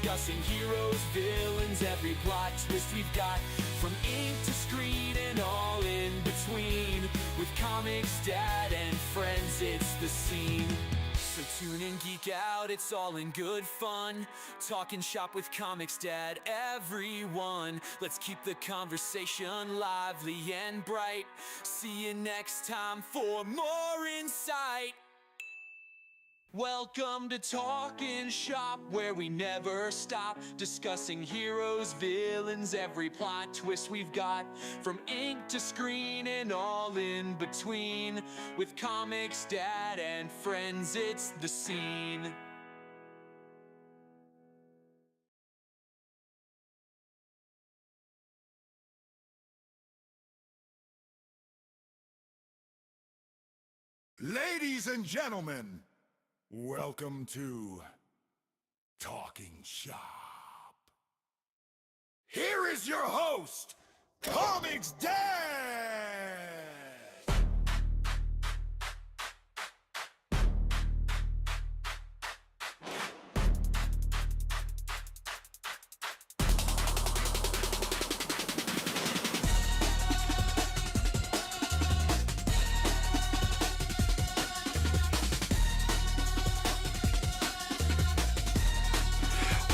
discussing heroes, villains, every plot twist we've got, from ink to screen and all in between. With ComixDad and friends, it's the scene. So tune in, geek out, it's all in good fun. Talking shop with ComixDad, everyone. Let's keep the conversation lively and bright. See you next time for more insight. Welcome to Talkin' Shop, where we never stop discussing heroes, villains, every plot twist we've got, from ink to screen and all in between. With ComixDad and friends, it's the scene. Ladies and gentlemen, welcome to Talking Shop. Here is your host, ComixDad!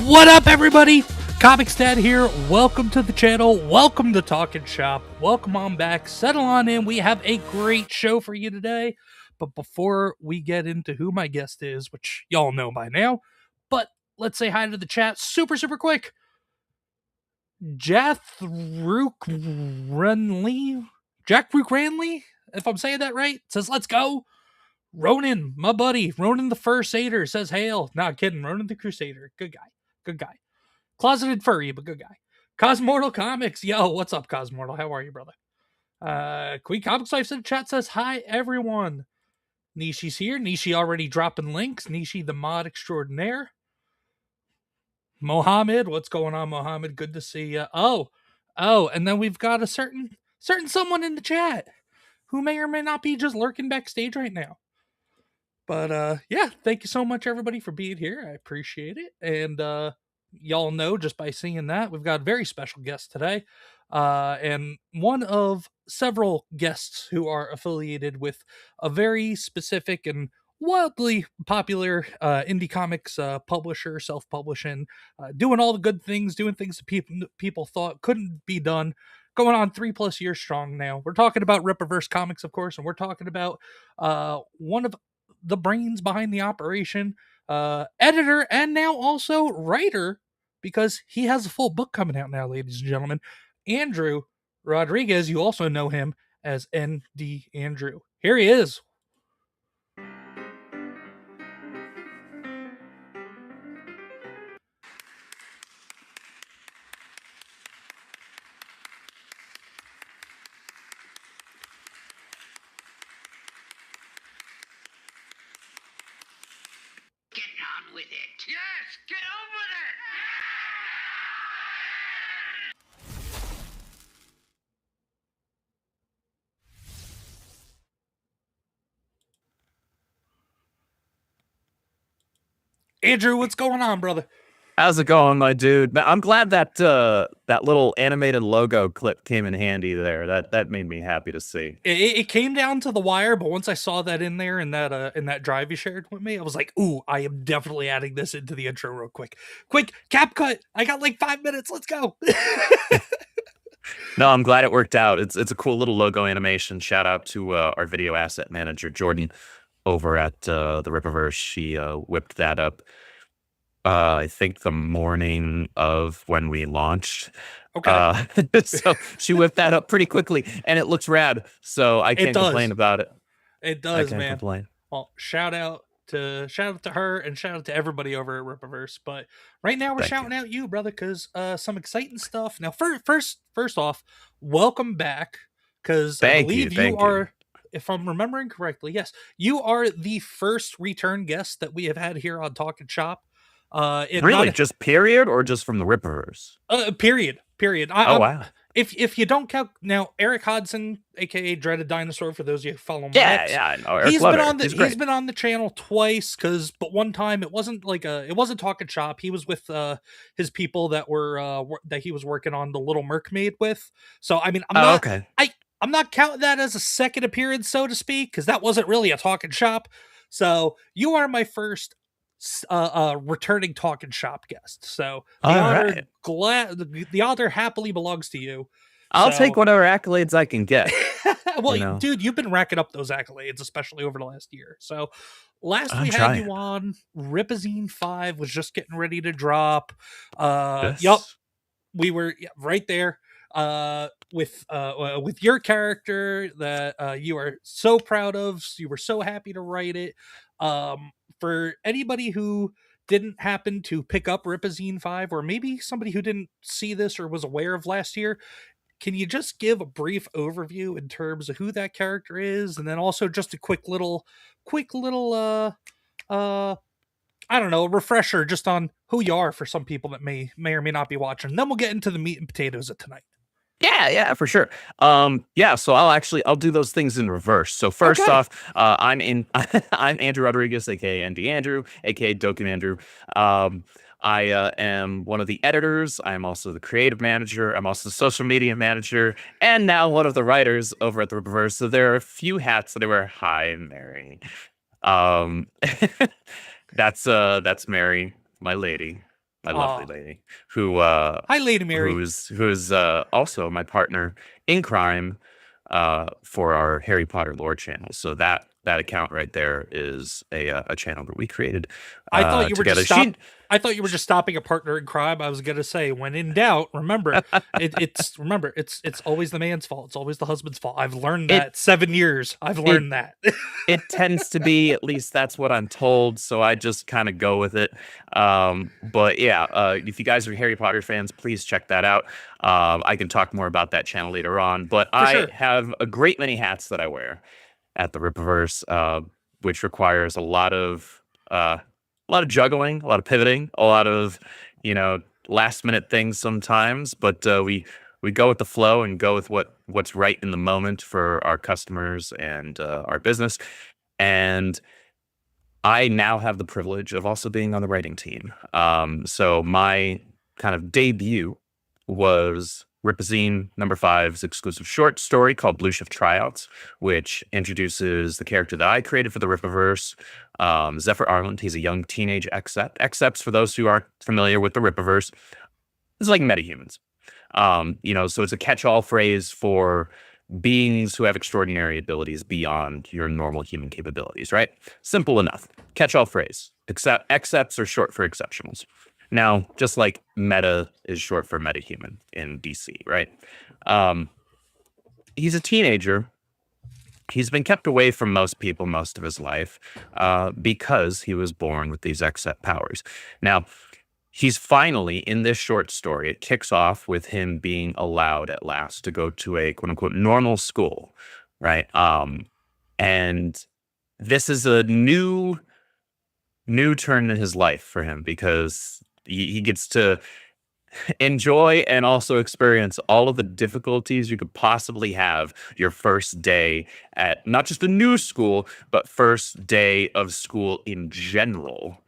What up, everybody? ComixDad here. Welcome to the channel. Welcome to Talkin' Shop. Welcome on back. Settle on in. We have a great show for you today. But before we get into who my guest is, which y'all know by now, but let's say hi to the chat super quick. Jack Ranley, if I'm saying that right, says, let's go. Ronan, my buddy, Ronan the Crusader says, hail. Not kidding. Ronan the Crusader. Good guy. Good guy. Closeted furry, but good guy. Cosmortal Comics. Yo, what's up, Cosmortal? How are you, brother? Queen Comics Life in the chat says, hi, everyone. Nishi's here. Nishi already dropping links. Nishi, the mod extraordinaire. Mohammed, what's going on, Mohammed? Good to see you. Oh, and then we've got a certain someone in the chat who may or may not be just lurking backstage right now. But yeah, thank you so much, everybody, for being here. I appreciate it. And y'all know just by seeing that, we've got a very special guest today. And one of several guests who are affiliated with a very specific and wildly popular indie comics publisher, self-publishing, doing all the good things, doing things that people thought couldn't be done, going on 3+ years strong now. We're talking about Rippaverse Comics, of course, and we're talking about one of the brains behind the operation, editor, and now also writer, because he has a full book coming out now, ladies and gentlemen. Andrew Rodriguez, you also know him as ND Andrew. Here he is. Get on with it. Yes, get on with it. Andrew, what's going on, brother? How's it going, my dude? I'm glad that that little animated logo clip came in handy there. That made me happy to see. It came down to the wire, but once I saw that in there in that drive you shared with me, I was like, ooh, I am definitely adding this into the intro real quick. Quick, cap cut. I got like 5 minutes. Let's go. No, I'm glad it worked out. It's a cool little logo animation. Shout out to our video asset manager, Jordan, over at the Rippaverse. She whipped that up. I think the morning of when we launched. Okay. So she whipped that up pretty quickly, and it looks rad. So I can't complain about it. It does, I can't man. complain. Well, shout out to her and shout out to everybody over at Rippaverse. But right now we're shouting out you, brother, because some exciting stuff. Now, first off, welcome back, because I believe you are. If I'm remembering correctly, yes, you are the first return guest that we have had here on Talkin' Shop. Really, just period, or just from the Rippaverse? Period. Wow. if you don't count now, Eric Hodson, aka Dreaded Dinosaur, for those of you who follow my Yeah, ex, yeah, I know. Eric love Eric. He's he's great. been on the channel twice, but one time it wasn't Talkin' Shop. He was with his people that that he was working on the Little Mermaid with. So I mean, Oh, okay. I'm not counting that as a second appearance, so to speak, because that wasn't really a Talkin' Shop. So you are my first returning Talkin' Shop guest. So All right. the honor happily belongs to you. I'll So- take whatever accolades I can get. well, You know. dude, you've been racking up those accolades, especially over the last year. So last I'm we had trying. you on, Ripazine 5 was just getting ready to drop. Yes. Yup, we were right there with your character that you are so proud of. You were so happy to write it. For anybody who didn't happen to pick up Ripazine 5, or maybe somebody who didn't see this or was aware of last year, can you just give a brief overview in terms of who that character is, and then also just a quick little I don't know, refresher just on who you are for some people that may or may not be watching. Then we'll get into the meat and potatoes of tonight. Yeah, for sure. Yeah, so I'll do those things in reverse. So first Okay. off, I'm Andrew Rodriguez, aka Andy Andrew, aka Doken Andrew. I am one of the editors. I'm also the creative manager. I'm also the social media manager, and now one of the writers over at the Rippaverse. So there are a few hats that I wear. Hi, Mary. Um, that's Mary, my lady, my lovely lady, who Hi, Lady Mary. who's also my partner in crime for our Harry Potter lore channel. So that account right there is a channel that we created. I thought you were together. just I thought you were just stopping a partner in crime. I was gonna say, when in doubt, remember it's always the man's fault. It's always the husband's fault. I've learned that 7 years. I've learned that. It tends to be, at least that's what I'm told. So I just kind of go with it. But yeah, if you guys are Harry Potter fans, please check that out. I can talk more about that channel later on. But I sure. have a great many hats that I wear at the Rippaverse, which requires a lot of juggling, a lot of pivoting, a lot of last minute things sometimes. But we go with the flow and go with what's right in the moment for our customers and our business. And I now have the privilege of also being on the writing team. So my kind of debut was Ripazine #5's exclusive short story called Blue Shift Tryouts, which introduces the character that I created for the Rippaverse, Zephyr Arland. He's a young teenage Except. Excepts, for those who aren't familiar with the Rippaverse, is like metahumans. So it's a catch-all phrase for beings who have extraordinary abilities beyond your normal human capabilities, right? Simple enough. Catch-all phrase. Excepts are short for exceptionals. Now, just like meta is short for metahuman in DC, right? He's a teenager. He's been kept away from most people most of his life because he was born with these except powers. Now, he's finally, in this short story, it kicks off with him being allowed at last to go to a quote unquote normal school, right? And this is a new turn in his life for him, because he gets to enjoy and also experience all of the difficulties you could possibly have your first day at not just a new school, but first day of school in general.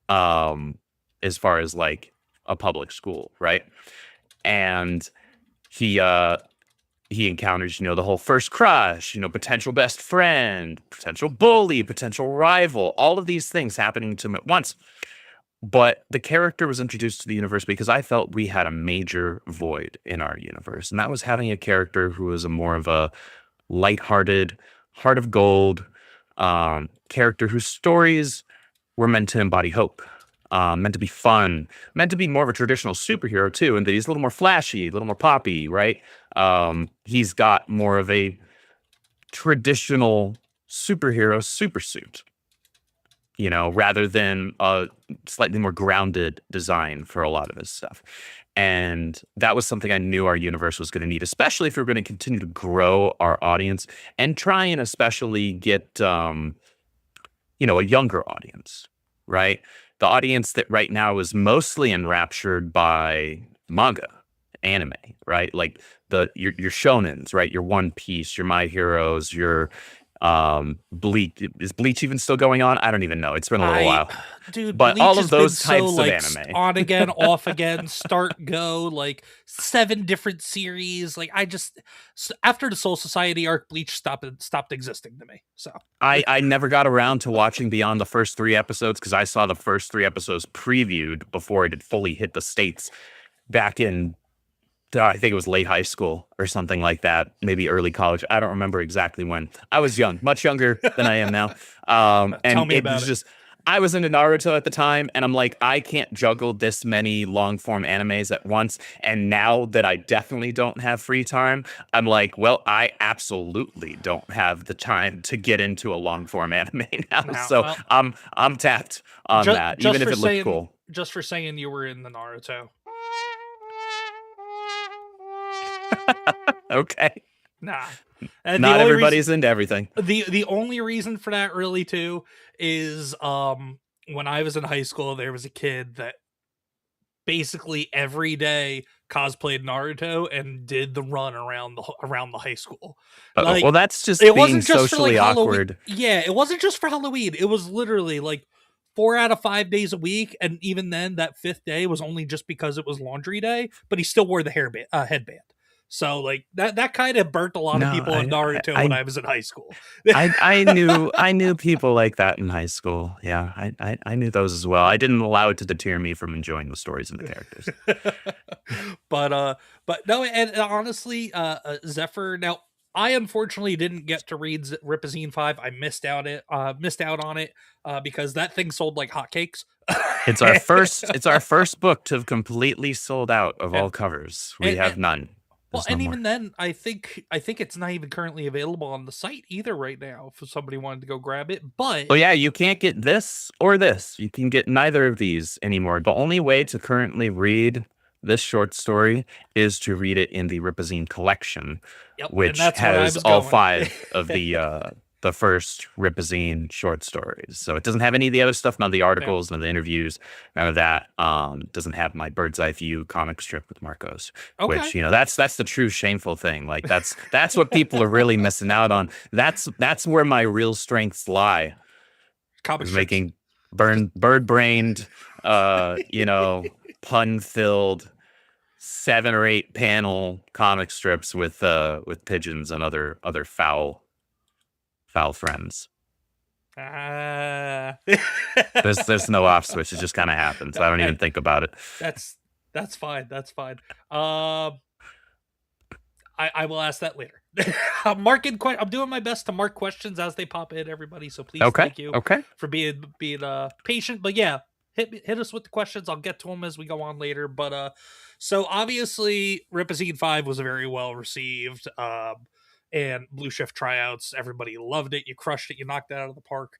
As far as like a public school, right? And he encounters, the whole first crush, potential best friend, potential bully, potential rival, all of these things happening to him at once. But the character was introduced to the universe because I felt we had a major void in our universe, and that was having a character who was more of a lighthearted, heart of gold character whose stories were meant to embody hope. Meant to be fun, meant to be more of a traditional superhero too, and that he's a little more flashy, a little more poppy, right? He's got more of a traditional superhero supersuit, rather than a slightly more grounded design for a lot of his stuff. And that was something I knew our universe was going to need, especially if we we're going to continue to grow our audience and try and especially get, a younger audience, right? The audience that right now is mostly enraptured by manga anime, right? Like your shonens, right? Your One Piece, your My Heroes, your Bleach. Is Bleach even still going on? I don't even know. It's been a little while. Dude, But Bleach all has of been those so types of like anime. on again, off again, start go, like 7 different series. Like after the Soul Society arc, Bleach stopped existing to me. So I never got around to watching beyond the first 3 episodes because I saw the first 3 episodes previewed before it had fully hit the States back in I think it was late high school or something like that, maybe early college. I don't remember exactly when. I was young, much younger than I am now. Tell And me it about was it. just, I was into Naruto at the time, and I'm like, I can't juggle this many long form animes at once. And now that I definitely don't have free time, I'm like, well, I absolutely don't have the time to get into a long form anime now. Now, So well, I'm tapped on that, even if it looked cool. Just for saying you were in the Naruto. Okay. Nah. And Not everybody's into everything. The only reason for that really too is when I was in high school, there was a kid that basically every day cosplayed Naruto and did the run around the high school. Like, well, that's just it being wasn't just for socially like Halloween. awkward. Yeah, it wasn't just for Halloween. It was literally like 4 out of 5 days a week, and even then, that 5th day was only just because it was laundry day. But he still wore the headband. So like that kind of burnt a lot of people in Naruto when I was in high school. I knew people like that in high school. Yeah, I knew those as well. I didn't allow it to deter me from enjoying the stories and the characters. but no, and honestly, Zephyr. Now, I unfortunately didn't get to read Ripazine 5. I missed out on it because that thing sold like hotcakes. It's our first book to have completely sold out of all covers. We have none. Well, and even then, I think it's not even currently available on the site either right now if somebody wanted to go grab it. But oh yeah, you can't get this or this. You can get neither of these anymore. The only way to currently read this short story is to read it in the Ripazine collection, which has all 5 of the first Ripazine short stories. So it doesn't have any of the other stuff, none of the articles, none of the interviews, none of that. Doesn't have my bird's eye view comic strip with Marcos, which, that's the true shameful thing. Like that's what people are really missing out on. That's where my real strengths lie. Comic is making bird-brained, pun-filled 7 or 8 panel comic strips with pigeons and other foul friends. There's no off switch. It just kind of happens. I don't even think about it. That's fine. That's fine. I will ask that later. I'm doing my best to mark questions as they pop in, everybody. So please, thank you for being patient. But yeah, hit us with the questions. I'll get to them as we go on later. But so obviously, Ripazine 5 was very well received. And Blue Shift tryouts, everybody loved it. You crushed it. You knocked it out of the park.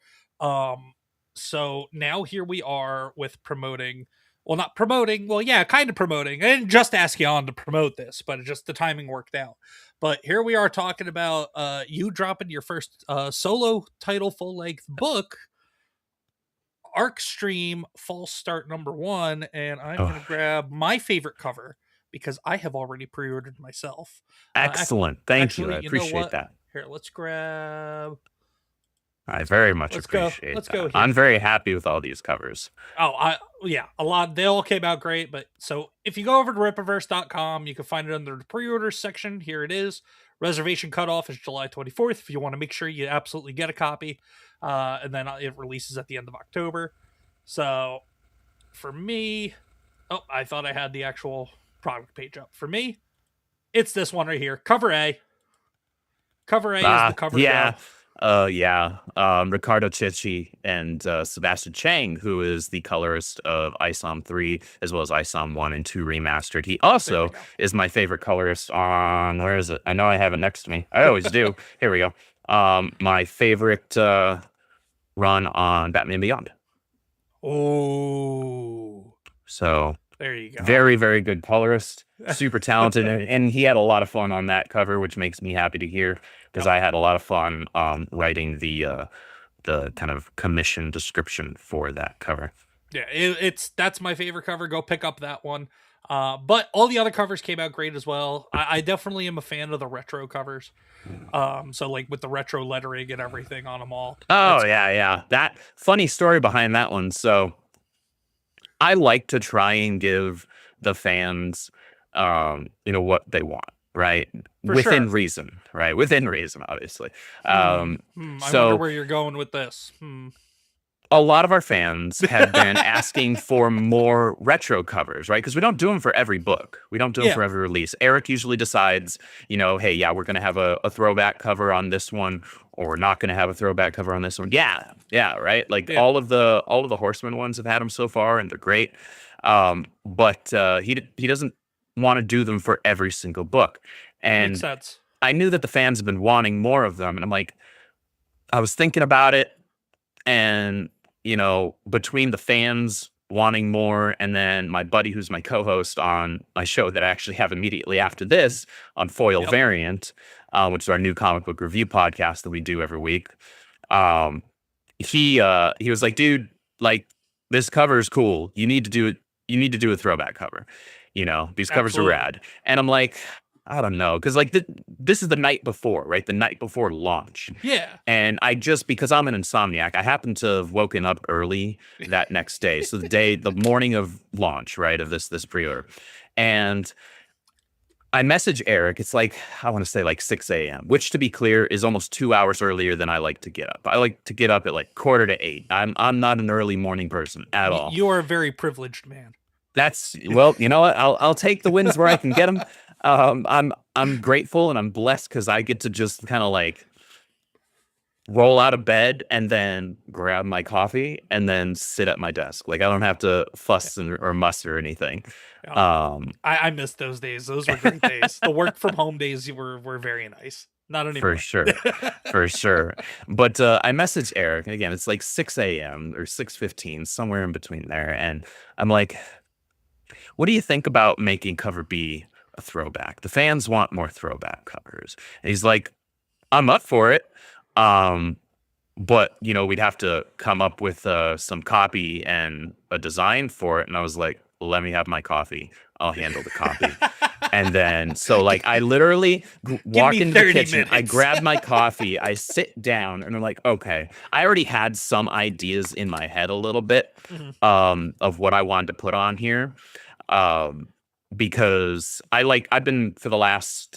So now here we are with promoting. Well, not promoting. Well, yeah, kind of promoting. I didn't just ask you on to promote this, but just the timing worked out. But here we are talking about you dropping your first solo title full-length book, Arcstream False Start #1, and I'm going to grab my favorite cover because I have already pre-ordered myself. Excellent. Thank you. I appreciate that. Here, let's grab... I very much appreciate Let's that. go here. I'm very happy with all these covers. Oh, yeah, a lot. They all came out great. But so if you go over to Rippaverse.com, you can find it under the pre-orders section. Here it is. Reservation cutoff is July 24th. If you want to make sure you absolutely get a copy. And then it releases at the end of October. So for me... Oh, I thought I had the actual product page up. For me, it's this one right here. Cover A. Cover A is the cover. Yeah. Ricardo Cicci and Sebastian Chang, who is the colorist of ISOM 3 as well as ISOM 1 and 2 remastered. He also is my favorite colorist on, where is it? I know I have it next to me. I always do. Here we go. My favorite run on Batman Beyond. Oh. So there you go. Very, very good colorist, super talented, and he had a lot of fun on that cover, which makes me happy to hear because I had a lot of fun writing the kind of commission description for that cover. Yeah, that's my favorite cover. Go pick up that one. But all the other covers came out great as well. I definitely am a fan of the retro covers. So like with the retro lettering and everything on them all. Oh, yeah. That funny story behind that one. So I like to try and give the fans, what they want, right? For Within sure. reason, right? Within reason, obviously. I wonder So where you're going with this. a lot of our fans have been asking for more retro covers, right? Because we don't do them for every book. We don't do them Yeah. for every release. Eric usually decides, hey, yeah, we're going to have a throwback cover on this one, or we're not going to have a throwback cover on this one. Yeah, right. Like Yeah. all of the Horseman ones have had them so far, and they're great. But he doesn't want to do them for every single book, and Makes sense. I knew that the fans have been wanting more of them, and I'm like, I was thinking about it, and between the fans wanting more and then my buddy who's my co-host on my show that I actually have immediately after this on Foil Yep. Variant, which is our new comic book review podcast that we do every week. He was like, dude, like this cover is cool. You need to do it. You need to do a throwback cover. These covers Absolutely. are rad. And I'm like, I don't know. Cause like this is the night before, right? The night before launch. Yeah. And because I'm an insomniac, I happen to have woken up early that next day. So the morning of launch, right, of this pre-order. And I message Eric. It's like, I want to say like 6 a.m., which to be clear is almost 2 hours earlier than I like to get up. I like to get up at like 7:45. I'm not an early morning person at all. You are a very privileged man. That's, well, you know what? I'll take the wins where I can get them. I'm grateful and I'm blessed because I get to just kind of like roll out of bed and then grab my coffee and then sit at my desk. Like I don't have to fuss or muss or anything. Yeah. I miss those days. Those were great days. The work from home days were very nice. Not anymore. For sure. But I messaged Eric, and again, it's like 6 a.m. or 6:15, somewhere in between there. And I'm like, what do you think about making cover B a throwback? The fans want more throwback covers. And he's like, I'm up for it. But we'd have to come up with some copy and a design for it. And I was like, let me have my coffee. I'll handle the copy. And then, so like, I literally walk into the kitchen, I grab my coffee, I sit down, and I'm like, okay, I already had some ideas in my head a little bit, of what I wanted to put on here. Because I've been for the last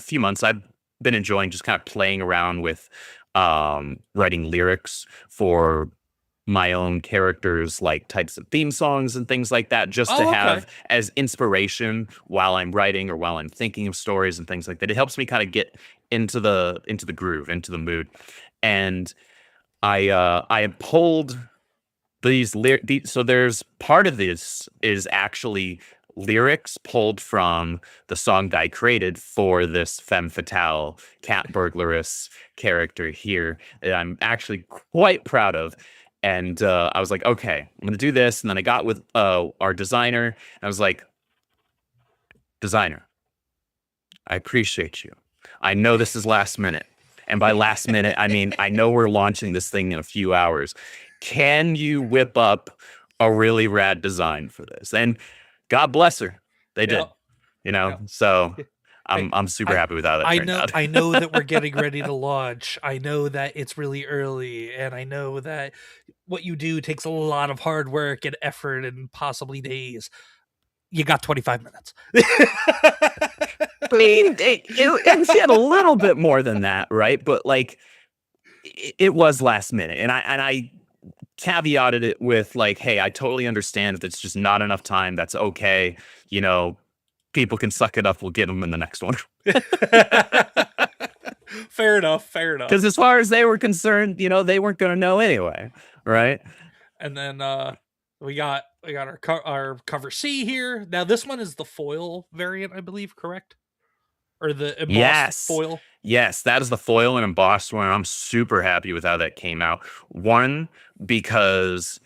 few months, I've been enjoying just kind of playing around with writing lyrics for my own characters, like types of theme songs and things like that, just to have as inspiration while I'm writing or while I'm thinking of stories and things like that. It helps me kind of get into the groove, into the mood. And I pulled these so there's part of this is actually lyrics pulled from the song that I created for this femme fatale cat burglaress character here that I'm actually quite proud of. And I was like, okay, I'm going to do this. And then I got with our designer. And I was like, designer, I appreciate you. I know this is last minute. And by last minute, I mean, I know we're launching this thing in a few hours. Can you whip up a really rad design for this? And God bless her. They did, so I'm super happy with how that turned out. I know that we're getting ready to launch. I know that it's really early, and I know that what you do takes a lot of hard work and effort and possibly days. You got 25 minutes. I mean, it had a little bit more than that, right? But like, it was last minute, and I caveated it with like, hey, I totally understand if it's just not enough time. That's okay. People can suck it up. We'll get them in the next one. Fair enough. Because as far as they were concerned, they weren't going to know anyway, right? And then we got our cover C here. Now this one is the foil variant, I believe, correct? Or the embossed foil? Yes, that is the foil and embossed one. I'm super happy with how that came out. One, because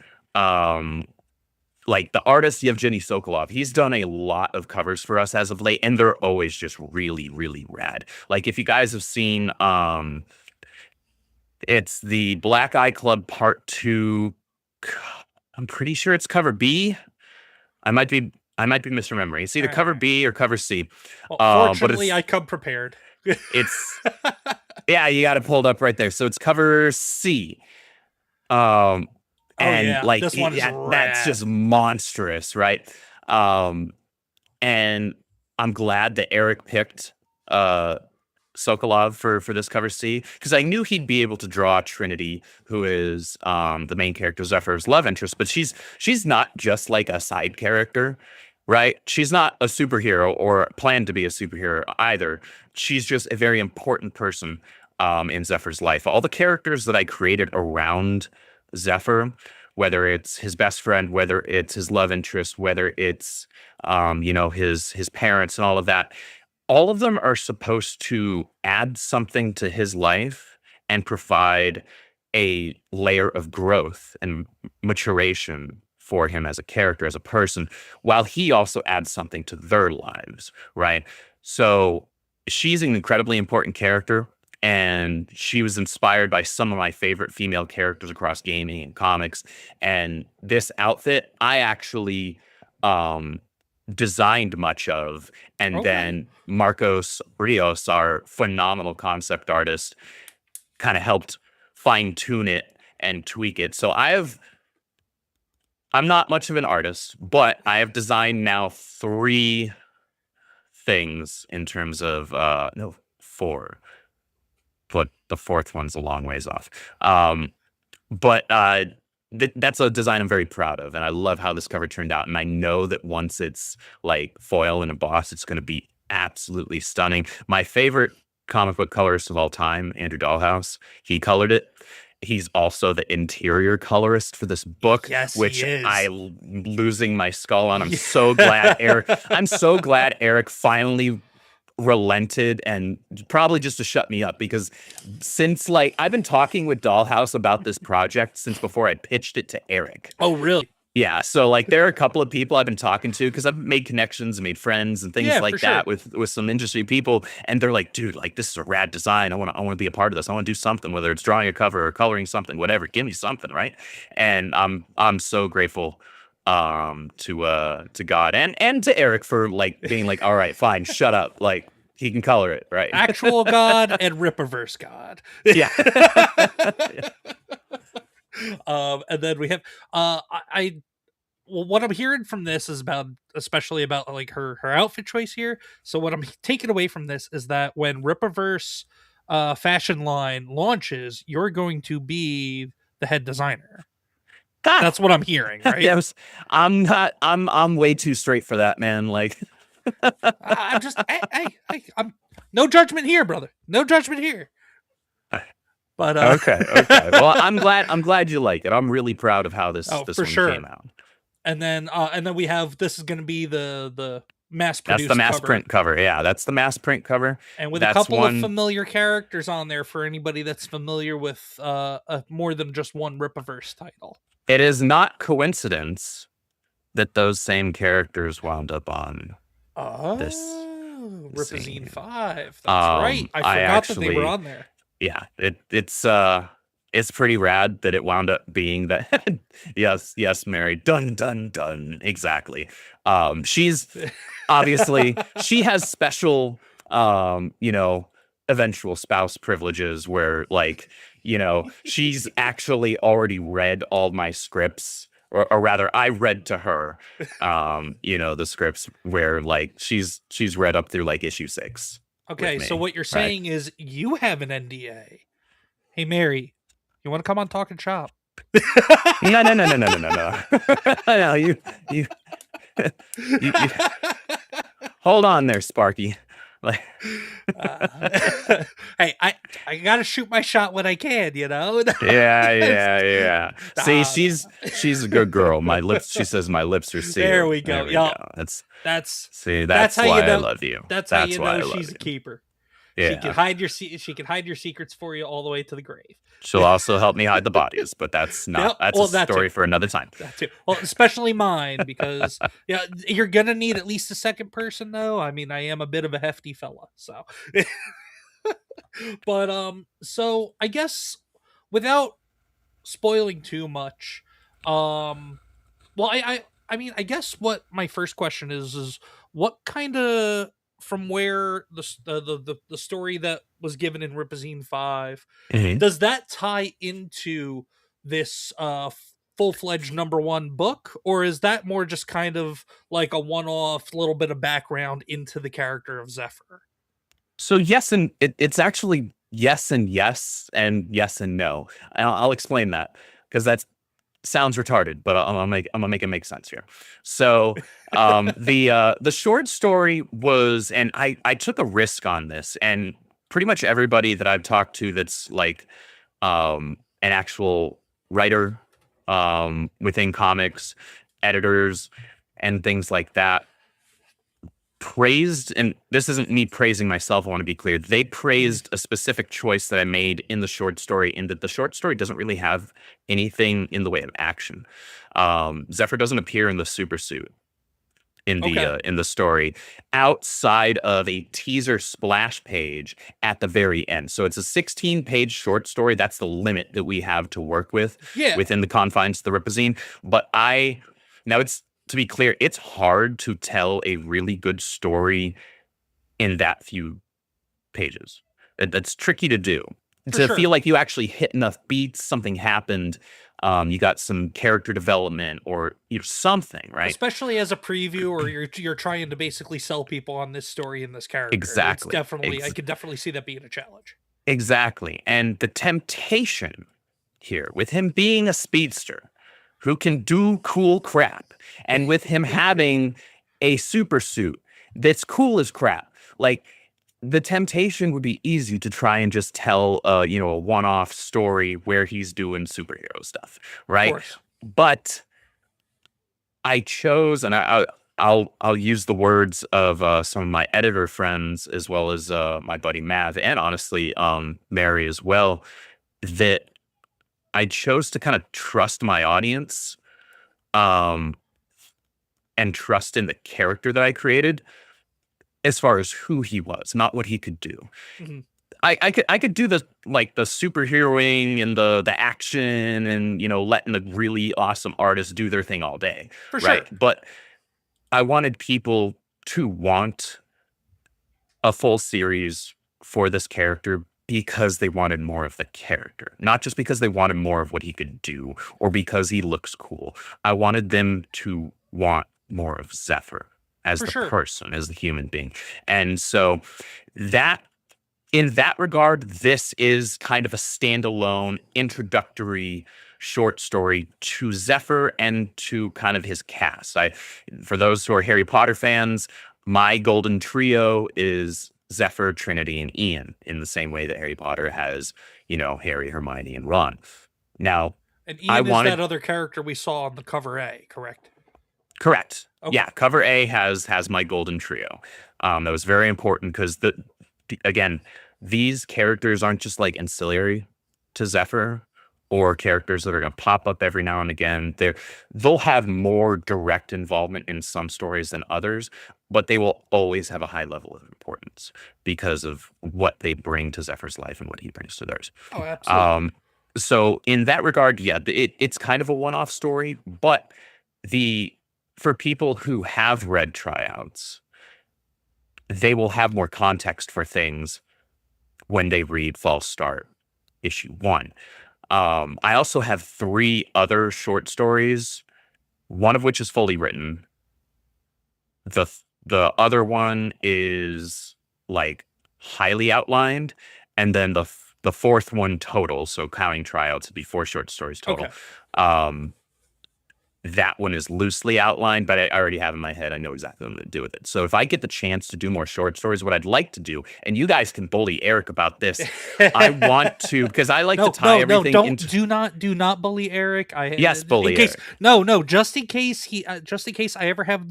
like the artist Yevgeny Sokolov, he's done a lot of covers for us as of late, and they're always just really, really rad. Like if you guys have seen it's the Black Eye Club Part 2. I'm pretty sure it's cover B. I might be I might be misremembering. It's either All cover right. B or cover C. Well, But fortunately, it's I come prepared. it's yeah, you got it pulled up right there. So it's cover C. Um, Oh and yeah, like this one is that's rad. just monstrous, right? Um, and I'm glad that Eric picked Sokolov for this cover C, because I knew he'd be able to draw Trinity, who is the main character Zephyr's love interest, but she's not just like a side character, right? She's not a superhero or planned to be a superhero either. She's just a very important person in Zephyr's life. All the characters that I created around Zephyr, whether it's his best friend, whether it's his love interest, whether it's his parents and all of them are supposed to add something to his life and provide a layer of growth and maturation for him as a character, as a person, while he also adds something to their lives, right? So she's an incredibly important character, and she was inspired by some of my favorite female characters across gaming and comics. And this outfit, I actually designed much of, and Okay. then Marcos Rios, our phenomenal concept artist, kind of helped fine tune it and tweak it. So I'm not much of an artist, but I have designed now 3 things in terms of no, 4, but the 4th one's a long ways off. But that's a design I'm very proud of, and I love how this cover turned out. And I know that once it's like foil and embossed, it's going to be absolutely stunning. My favorite comic book colorist of all time, Andrew Dahlhaus, he colored it. He's also the interior colorist for this book, Yes, he which is. I'm losing my skull on. I'm so glad Eric. I'm so glad Eric finally relented, and probably just to shut me up, because since like I've been talking with Dollhouse about this project since before I pitched it to Eric. Oh really? Yeah, so like there are a couple of people I've been talking to, because I've made connections and made friends and things Yeah, like for that sure. with some industry people, and they're like, dude, like this is a rad design. I want to be a part of this. I want to do something, whether it's drawing a cover or coloring something, whatever. Give me something, right? And I'm so grateful to God and to Eric for like being like, all right, fine, shut up, like he can color it, right? Actual God and Rippaverse God. Yeah. And then we have well, what I'm hearing from this is especially about like her outfit choice here. So what I'm taking away from this is that when Rippaverse fashion line launches, you're going to be the head designer. That's what I'm hearing, right? Yes. I'm way too straight for that, man. Like I'm just, I'm no judgment here, brother. No judgment here. But okay. Well, I'm glad you like it. I'm really proud of how this for one sure. came out. And then we have, this is going to be the mass produced. That's the mass cover. print cover. Yeah, that's the mass print cover. And with that's a couple of familiar characters on there for anybody that's familiar with more than just one Rippaverse title. It is not coincidence that those same characters wound up on this Rippazine 5. That's right. I forgot that they were on there. Yeah, it's pretty rad that it wound up being that. yes, Mary. Dun. Exactly. She's obviously she has special eventual spouse privileges where like, she's actually already read all my scripts, or rather I read to her the scripts where like she's read up through like issue 6. Okay, so what you're saying is you have an NDA. Hey Mary, you want to come on Talkin' Shop? No. No, you hold on there, Sparky. Like, hey, I gotta shoot my shot when I can, yeah. See, she's a good girl. My lips. She says my lips are sealed. There we go. Go. That's how why I love you. That's how you know she's a keeper. Yeah. She can hide your secrets for you all the way to the grave. She'll also help me hide the bodies, but that's not a story for another time. That too. Well, especially mine, because you're gonna need at least a second person though. I mean, I am a bit of a hefty fella, so but so I guess without spoiling too much, well, I mean, I guess what my first question is what kind of, from where the story that was given in Ripazine 5, Mhm. does that tie into this full-fledged #1 book, or is that more just kind of like a one-off little bit of background into the character of Zephyr? So yes, and it's actually yes and yes and yes and no. I'll explain that because that sounds retarded, but I'm gonna make it make sense here. So the short story was, and I took a risk on this, and pretty much everybody that I've talked to that's like an actual writer within comics, editors, and things like that praised, and this isn't me praising myself, I want to be clear. They praised a specific choice that I made in the short story, in that the short story doesn't really have anything in the way of action. Zephyr doesn't appear in the super suit Okay. in the story outside of a teaser splash page at the very end. So it's a 16-page short story. That's the limit that we have to work with Yeah, within the confines of the Ripazine. But now it's, to be clear, it's hard to tell a really good story in that few pages. That's tricky to do. for To sure. feel like you actually hit enough beats, something happened, you got some character development or something, right? Especially as a preview, or you're trying to basically sell people on this story and this character. It's Exactly. definitely, I could definitely see that being a challenge. Exactly. And the temptation here with him being a speedster who can do cool crap, and with him having a super suit that's cool as crap, like the temptation would be easy to try and just tell a one-off story where he's doing superhero stuff, Of right? course. But I chose, and I'll use the words of some of my editor friends, as well as my buddy Mav, and honestly Mary as well, that I chose to kind of trust my audience, um, and trust in the character that I created as far as who he was, not what he could do. Mhm. I could do the superheroing and the action, and letting the really awesome artists do their thing all day, For right? sure. But I wanted people to want a full series for this character because they wanted more of the character, not just because they wanted more of what he could do or because he looks cool. I wanted them to want more of Zephyr as For the sure. person, as the human being. And so that in that regard, this is kind of a standalone introductory short story to Zephyr and to kind of his cast. For those who are Harry Potter fans, my golden trio is Zephyr, Trinity, and Ian, in the same way that Harry Potter has, Harry, Hermione, and Ron. Now, And I Ian is wanted that other character we saw on the cover A, correct? correct. Okay. Yeah, cover A has my golden trio. That was very important because again, these characters aren't just like ancillary to Zephyr or characters that are going to pop up every now and again. They'll have more direct involvement in some stories than others, but they will always have a high level of importance because of what they bring to Zephyr's life and what he brings to theirs. Oh, absolutely. So in that regard, yeah, it's kind of a one-off story, but the for people who have read tryouts, they will have more context for things when they read False Start issue 1. I also have 3 other short stories, one of which is fully written. The other one is like highly outlined, and then the fourth one total, so counting tryouts, it'd be 4 short stories total. Okay. That one is loosely outlined, but I already have in my head, I know exactly what I'm going to do with it. So if I get the chance to do more short stories, what I'd like to do, and you guys can bully Eric about this, I want to, because I like to tie everything into. Do not bully Eric. Yes, bully in case, Eric. just in case I ever have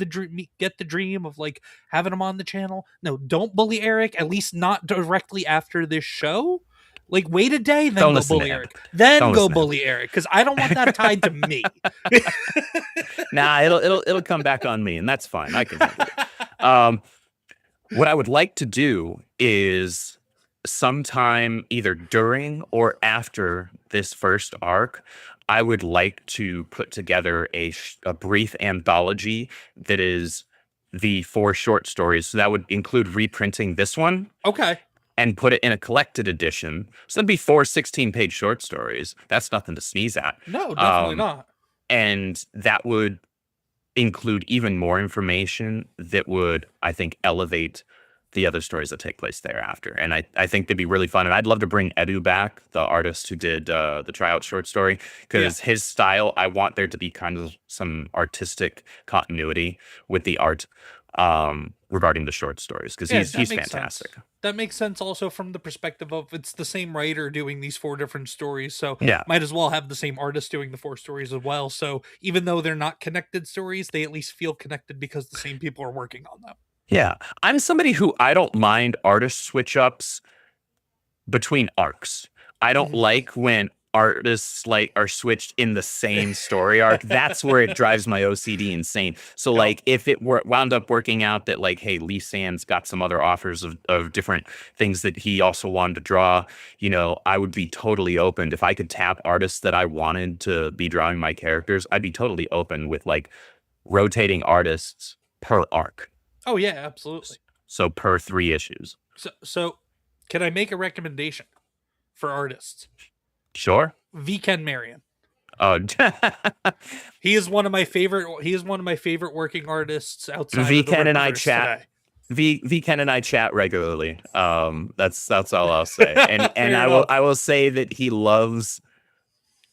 get the dream of like having him on the channel. No, don't bully Eric. At least not directly after this show. Like, wait a day, then Don't go listen to bully him. Eric. Then Don't go listen to him. bully Eric, because I don't want that tied to me. Nah, it'll come back on me, and that's fine. I can handle it. What I would like to do is sometime either during or after this first arc, I would like to put together a brief anthology that is the 4 short stories. So that would include reprinting this one Okay. and put it in a collected edition. So that'd be 4 16-page short stories. That's nothing to sneeze at. No, definitely not. And that would include even more information that would, I think, elevate the other stories that take place thereafter. And I think they'd be really fun. And I'd love to bring Edu back, the artist who did the tryout short story, because his style, I want there to be kind of some artistic continuity with the art regarding the short stories, because he's fantastic. Sense. That makes sense also from the perspective of it's the same writer doing these 4 different stories, so might as well have the same artist doing the 4 stories as well. So even though they're not connected stories, they at least feel connected because the same people are working on them. Yeah, I'm somebody who I don't mind artist switch ups between arcs. I don't like when artists like are switched in the same story arc. That's where it drives my OCD insane. So like if it wound up working out that like, hey, Lee Sands got some other offers of different things that he also wanted to draw, you know, I would be totally open. If I could tap artists that I wanted to be drawing my characters, I'd be totally open with like rotating artists per arc. Oh yeah, absolutely. So per 3 issues. So can I make a recommendation for artists? Sure. V. Ken Marion. Oh, he is one of my favorite. He is one of my favorite working artists outside. V. Of the Ken and I Rippaverse chat. Today. V. Ken and I chat regularly. That's all I'll say. And I will say that he loves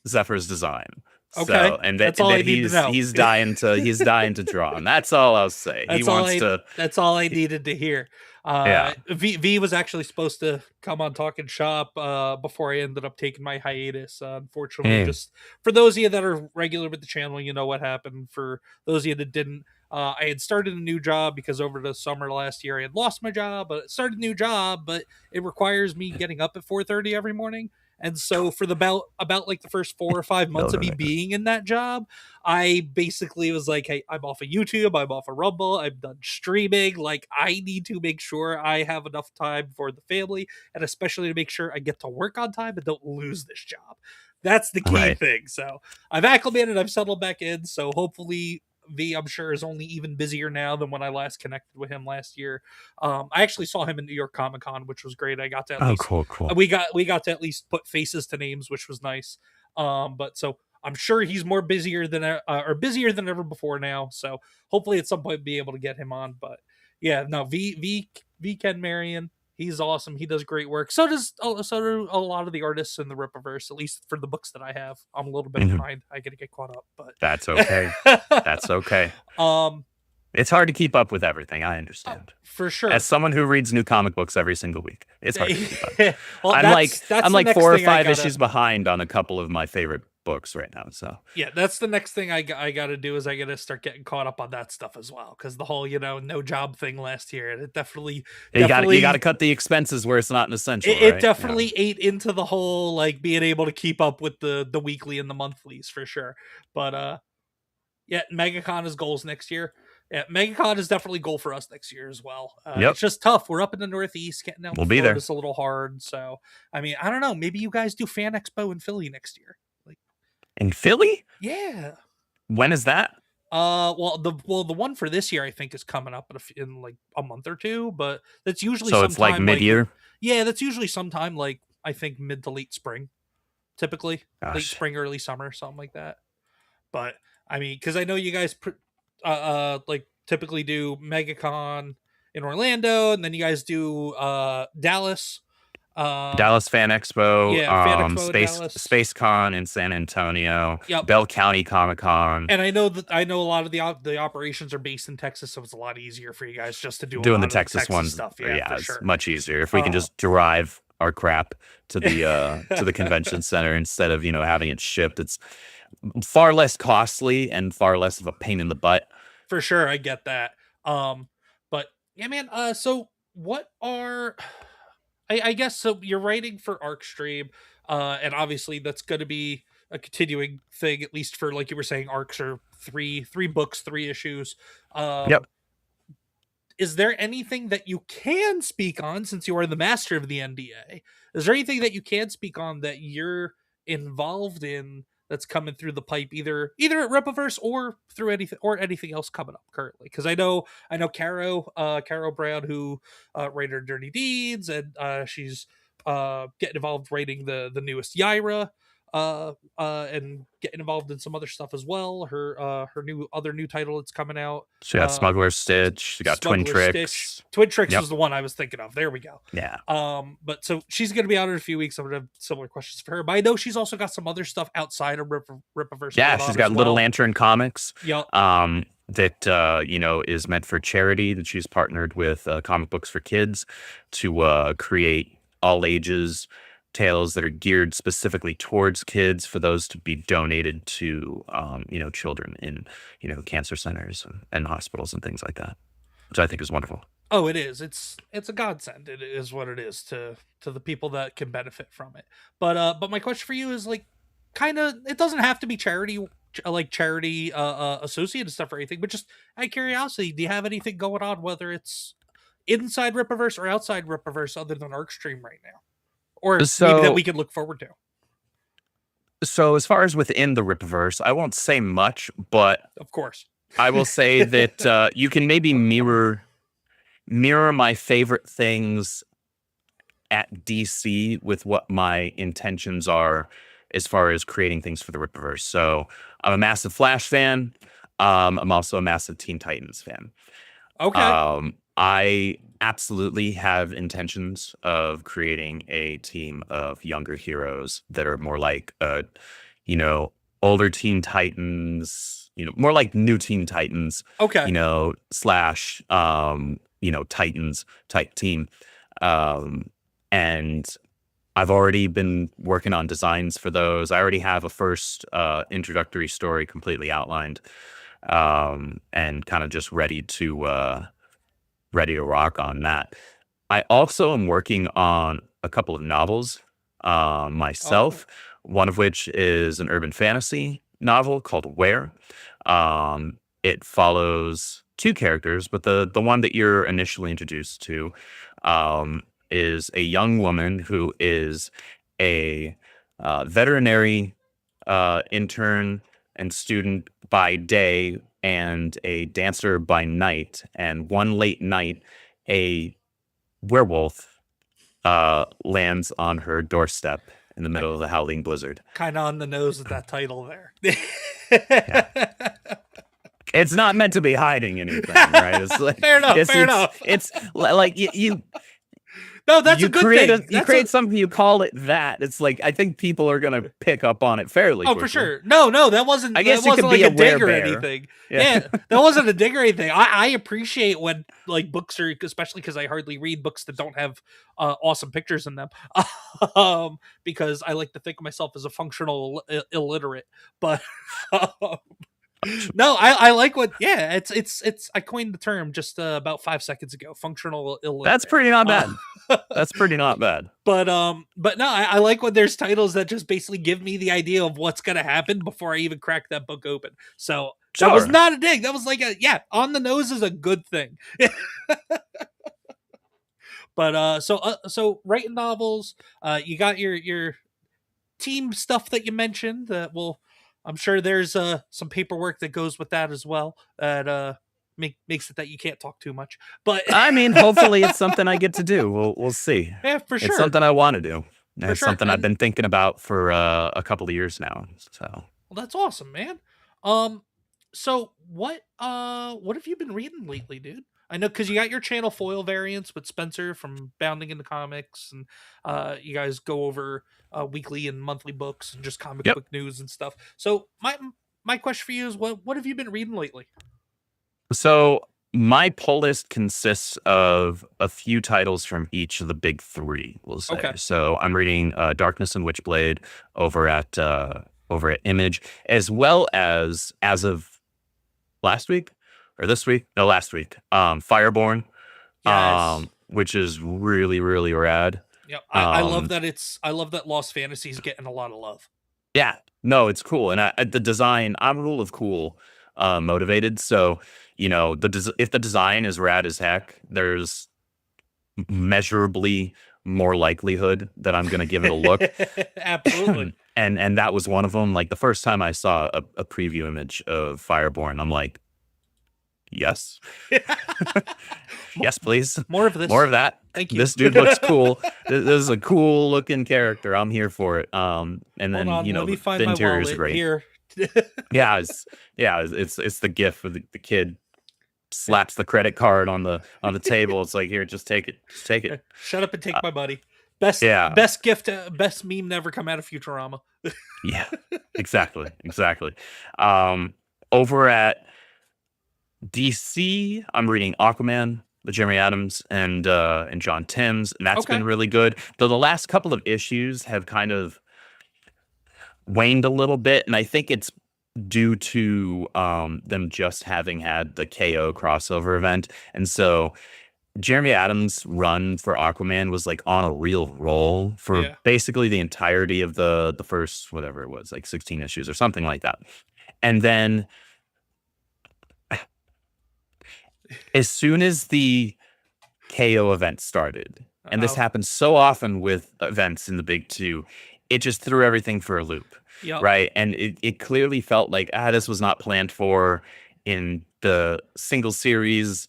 Zephyr's design. Okay, so, and that's all I need to know. He's dying to draw, and that's all I'll say. That's That's all I needed to hear. V was actually supposed to come on Talkin' Shop before I ended up taking my hiatus. Unfortunately, just for those of you that are regular with the channel, you know what happened. For those of you that didn't, I had started a new job because over the summer last year I had lost my job, but started a new job, but it requires me getting up at 4:30 every morning. And so for the about like the first 4 or 5 months of me being in that job, I basically was like, hey, I'm off of YouTube, I'm off of Rumble, I'm done streaming. Like, I need to make sure I have enough time for the family, and especially to make sure I get to work on time and don't lose this job. That's the key thing. So I've acclimated, I've settled back in. So hopefully V, I'm sure, is only even busier now than when I last connected with him last year. I actually saw him in New York Comic Con, which was great. I got to at least, cool. We got to at least put faces to names, which was nice. But so I'm sure he's more busier than ever before now. So hopefully at some point be able to get him on. But yeah, no, V Ken Marion. He's awesome. He does great work. So do a lot of the artists in the Rippaverse, at least for the books that I have. I'm a little bit behind. I gotta get caught up, but that's okay. That's okay. It's hard to keep up with everything. I understand. For sure. As someone who reads new comic books every single week, it's hard to keep up. Well, I'm like 4 or 5 issues behind on a couple of my favorite books right now. So yeah, that's the next thing I got to do is I got to start getting caught up on that stuff as well, because the whole no job thing last year, it definitely you got to cut the expenses where it's not an essential. It definitely ate into the whole like being able to keep up with the weekly and the monthlies for sure. But yeah, MegaCon is goals next year. Yeah, MegaCon is definitely goal for us next year as well. It's just tough. We're up in the Northeast, getting out. We'll be there. It's a little hard. So I mean, I don't know. Maybe you guys do Fan Expo in Philly next year. In Philly? Yeah. When is that? Well, the one for this year I think is coming up in like a month or two, but that's usually so it's like mid-year. Yeah, that's usually sometime like I think mid to late spring, typically. Gosh. Late spring, early summer, something like that. But I mean, because I know you guys like typically do MegaCon in Orlando, and then you guys do Dallas. Dallas Fan Expo, Fan Expo, Space Con in San Antonio, Bell County Comic Con, and I know a lot of the operations are based in Texas, so it's a lot easier for you guys just to doing the Texas ones stuff. Yeah, it's much easier if we can just drive our crap to the to the convention center instead of having it shipped. It's far less costly and far less of a pain in the butt. For sure, I get that. But yeah, man. So what are I guess so you're writing for Arcstream, and obviously that's going to be a continuing thing, at least for, like you were saying, arcs are three books, 3 issues. is there anything that you can speak on, since you are the master of the NDA? Is there anything that you can speak on that you're involved in that's coming through the pipe, either at Rippaverse or through anything else coming up currently? Because I know Caro Brown, who rated Dirty Deeds, and she's getting involved writing the newest Yaira, and getting involved in some other stuff as well. Her new title that's coming out. She got Smuggler's Stitch. She got Twin Smuggler's Tricks. Stitch. Twin Tricks Yep. was the one I was thinking of. There we go. Yeah. But so she's going to be out in a few weeks. I'm going to have similar questions for her. But I know she's also got some other stuff outside of Rippaverse. Yeah, she's got Little Well. Lantern Comics. Yep. That is meant for charity. That she's partnered with Comic Books for Kids to create all ages tales that are geared specifically towards kids, for those to be donated to children in cancer centers and hospitals and things like that, which I think is wonderful. Oh, it is. It's a godsend. It is what it is to the people that can benefit from it. But my question for you is, like, kind of, it doesn't have to be charity associated stuff or anything, but just out of curiosity, do you have anything going on, whether it's inside Rippaverse or outside Rippaverse, other than Arcstream right now, or maybe that we can look forward to? So as far as within the Rippaverse, I won't say much, but Of course, I will say that you can maybe mirror my favorite things at DC with what my intentions are as far as creating things for the Rippaverse. So I'm a massive Flash fan. I'm also a massive Teen Titans fan. okay. I absolutely have intentions of creating a team of younger heroes that are more like, older Teen Titans, more like new Teen Titans, Okay. slash, Titans type team. And I've already been working on designs for those. I already have a first introductory story completely outlined, and kind of just ready to rock on that. I also am working on a couple of novels myself, one of which is an urban fantasy novel called Where. It follows two characters, but the one that you're initially introduced to is a young woman who is a veterinary intern and student by day, and a dancer by night. And one late night, a werewolf lands on her doorstep in the middle of the howling blizzard. Kind of on the nose with that title there. It's not meant to be hiding anything, right? It's like, Fair enough. It's like you No, that's a good thing. You create something, you call it that. It's like, I think people are gonna pick up on it fairly quickly. For sure. No, that wasn't. I guess that it could wasn't be like a a dig or werebear. anything. Yeah. Yeah, that wasn't a dig or anything. I appreciate when, like, books are, especially because I hardly read books that don't have awesome pictures in them, because I like to think of myself as a functional illiterate. But no, I like what. Yeah, it's. I coined the term just about 5 seconds ago. Functional illiterate. That's pretty not bad. That's pretty not bad. But no, I like when there's titles that just basically give me the idea of what's gonna happen before I even crack that book open. So that was Sure. not a dig. That was like on the nose is a good thing. But so writing novels, you got your team stuff that you mentioned that will. I'm sure there's some paperwork that goes with that as well that makes it that you can't talk too much. But I mean, hopefully it's something I get to do. We'll see. yeah, for sure. It's something I want to do. It's sure, something I've man. been thinking about for a couple of years now. So Well, that's awesome, man. So what have you been reading lately, dude? I know, because you got your channel foil variants with Spencer from Bounding into Comics, and you guys go over weekly and monthly books and just comic Yep. book news and stuff. So my question for you is, what have you been reading lately? So my pull list consists of a few titles from each of the big three, we'll say. Okay. So I'm reading Darkness and Witchblade over at Image, as well as of last week or this week? No, last week. Fireborn, Yes. which is really, really rad. Yeah, I love that I love that Lost Fantasy is getting a lot of love. Yeah, no, it's cool. And the design, I'm a rule of cool. motivated. So, you know, if the design is rad as heck, there's measurably more likelihood that I'm going to give it a look. Absolutely. and that was one of them. Like the first time I saw a preview image of Fireborn, I'm like, yes, yes, please, More of this. more of that. Thank you. This dude looks cool. This is a cool looking character. I'm here for it. And then Hold on, you know let me the find my interior is wallet great. here. Yeah, it's the gif of the kid slaps the credit card on the table. It's like, here, just take it. Shut up and take my money. Best yeah. best gift, best meme never come out of Futurama. Yeah, exactly. Over at DC, I'm reading Aquaman, the Jeremy Adams and John Timms, and that's been really good. Though the last couple of issues have kind of waned a little bit, and I think it's due to them just having had the KO crossover event. And so Jeremy Adams' run for Aquaman was like on a real roll for basically the entirety of the first, whatever it was, like 16 issues or something like that. And then as soon as the KO event started, and this happens so often with events in the big two, it just threw everything for a loop. Right. And it clearly felt like, this was not planned for in the single series.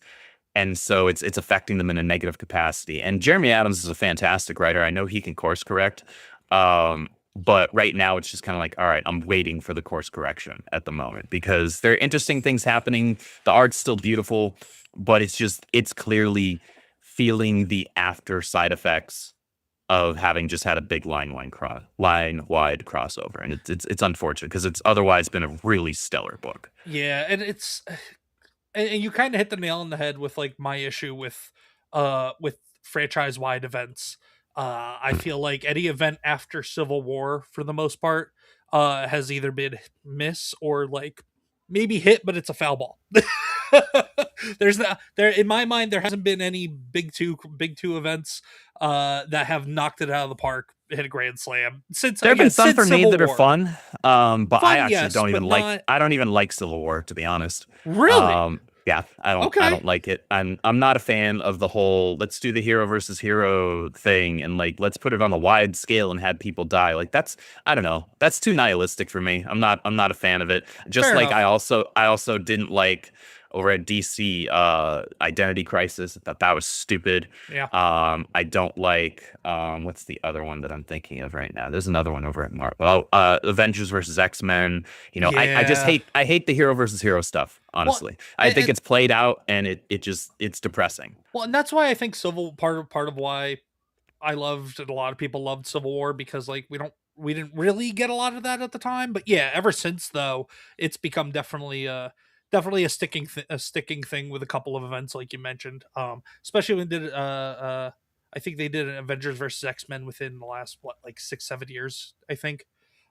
And so it's affecting them in a negative capacity. And Jeremy Adams is a fantastic writer. I know he can course correct. But right now it's just kind of like, all right, I'm waiting for the course correction at the moment because there are interesting things happening. The art's still beautiful, but it's clearly feeling the after side effects of having just had a big line-wide crossover. And it's unfortunate because it's otherwise been a really stellar book. Yeah, and and you kind of hit the nail on the head with like my issue with franchise-wide events. I feel like any event after Civil War, for the most part, has either been miss or like maybe hit, but it's a foul ball. There in my mind, there hasn't been any big two events that have knocked it out of the park, hit a grand slam. Since there have been some for me that are fun, but fun, I actually don't even I don't even like Civil War, to be honest. Really? Yeah, I don't like it. I'm not a fan of the whole let's do the hero versus hero thing and like let's put it on a wide scale and have people die. Like that's, I don't know, that's too nihilistic for me. I'm not a fan of it. Just Fair like enough. I also didn't like over at DC Identity Crisis. I thought that was stupid. Yeah. I don't like what's the other one that I'm thinking of right now? There's another one over at Marvel. Avengers versus X-Men. You know, I just hate the hero versus hero stuff, honestly. Well, I think it's played out and it's depressing. Well, and that's why I think part of why I loved and a lot of people loved Civil War, because like we didn't really get a lot of that at the time. But yeah, ever since though, it's become definitely a sticking thing with a couple of events like you mentioned. Especially when they did I think they did an Avengers versus X-Men within the last 6-7 years, I think.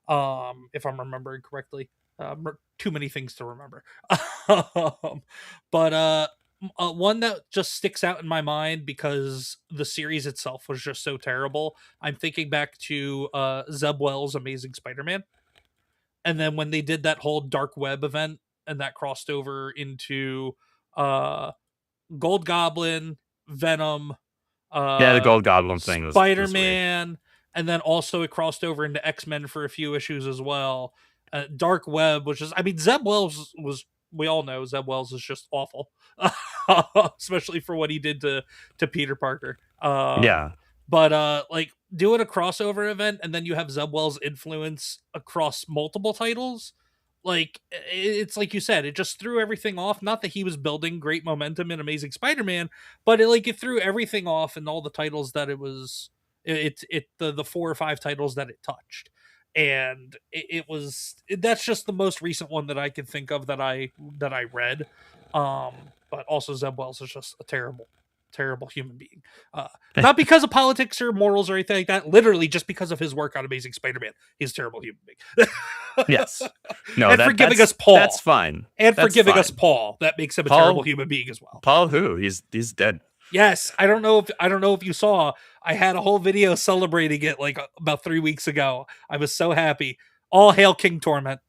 If I'm remembering correctly. Too many things to remember. But one that just sticks out in my mind because the series itself was just so terrible. I'm thinking back to Zeb Wells' Amazing Spider-Man. And then when they did that whole Dark Web event and that crossed over into Gold Goblin, Venom, the Gold Goblin thing was Spider-Man, and then also it crossed over into X-Men for a few issues as well. Dark Web, which is, I mean, Zeb Wells was, we all know Zeb Wells is just awful, especially for what he did to Peter Parker. But like doing a crossover event and then you have Zeb Wells' influence across multiple titles, like it's like you said, it just threw everything off. Not that he was building great momentum in Amazing Spider-Man, but it threw everything off in all the titles that it was. The 4 or 5 titles that it touched. And that's just the most recent one that I can think of that I read. But also Zeb Wells is just a terrible human being. Not because of politics or morals or anything like that. Literally just because of his work on Amazing Spider-Man. He's a terrible human being. Yes. No, and for giving us Paul. That's fine. And for giving us Paul. That makes him a terrible human being as well. Paul who? He's dead. Yes, I don't know if you saw, I had a whole video celebrating it like about 3 weeks ago. I was so happy. All hail King Torment.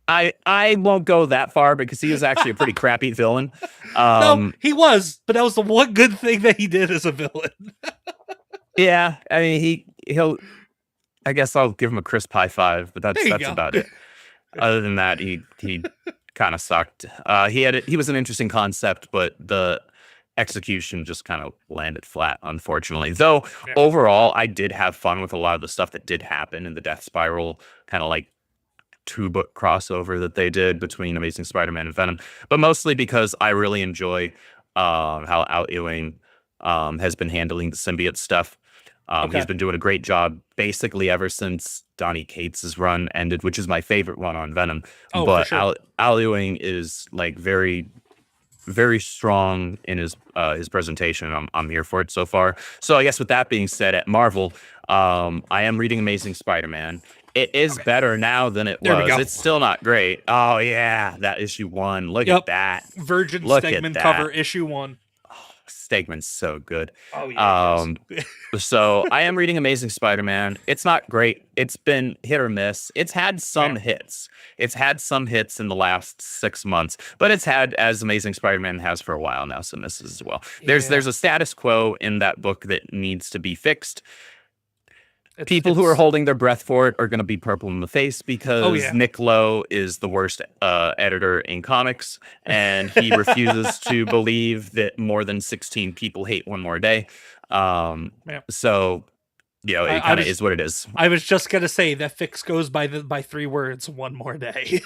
I won't go that far because he was actually a pretty crappy villain. No, he was, but that was the one good thing that he did as a villain. Yeah, I mean he'll. I guess I'll give him a crisp high five, but that's go. about it. Other than that, he kind of sucked. He was an interesting concept, but the execution just kind of landed flat, unfortunately. Though overall, I did have fun with a lot of the stuff that did happen in the Death Spiral, kind of like 2-book crossover that they did between Amazing Spider-Man and Venom, but mostly because I really enjoy how Al Ewing has been handling the symbiote stuff. He's been doing a great job basically ever since Donny Cates' run ended, which is my favorite one on Venom. Oh, but for sure. Al Ewing is like very, very strong in his presentation. I'm here for it so far. So I guess with that being said, at Marvel, I am reading Amazing Spider-Man. It is better now than it was. It's still not great. Oh yeah, that issue 1. Look at that. Virgin Look Stegman at cover, that. issue 1. Stegman's so good. Oh yeah. So I am reading Amazing Spider-Man. It's not great. It's been hit or miss. It's had some hits. It's had some hits in the last 6 months, but it's had, as Amazing Spider-Man has for a while now, some misses as well. There's a status quo in that book that needs to be fixed. People who are holding their breath for it are going to be purple in the face because Nick Lowe is the worst editor in comics, and he refuses to believe that more than 16 people hate One More Day. So, you know, it kind of is what it is. I was just going to say that fix goes by 3 words, One More Day.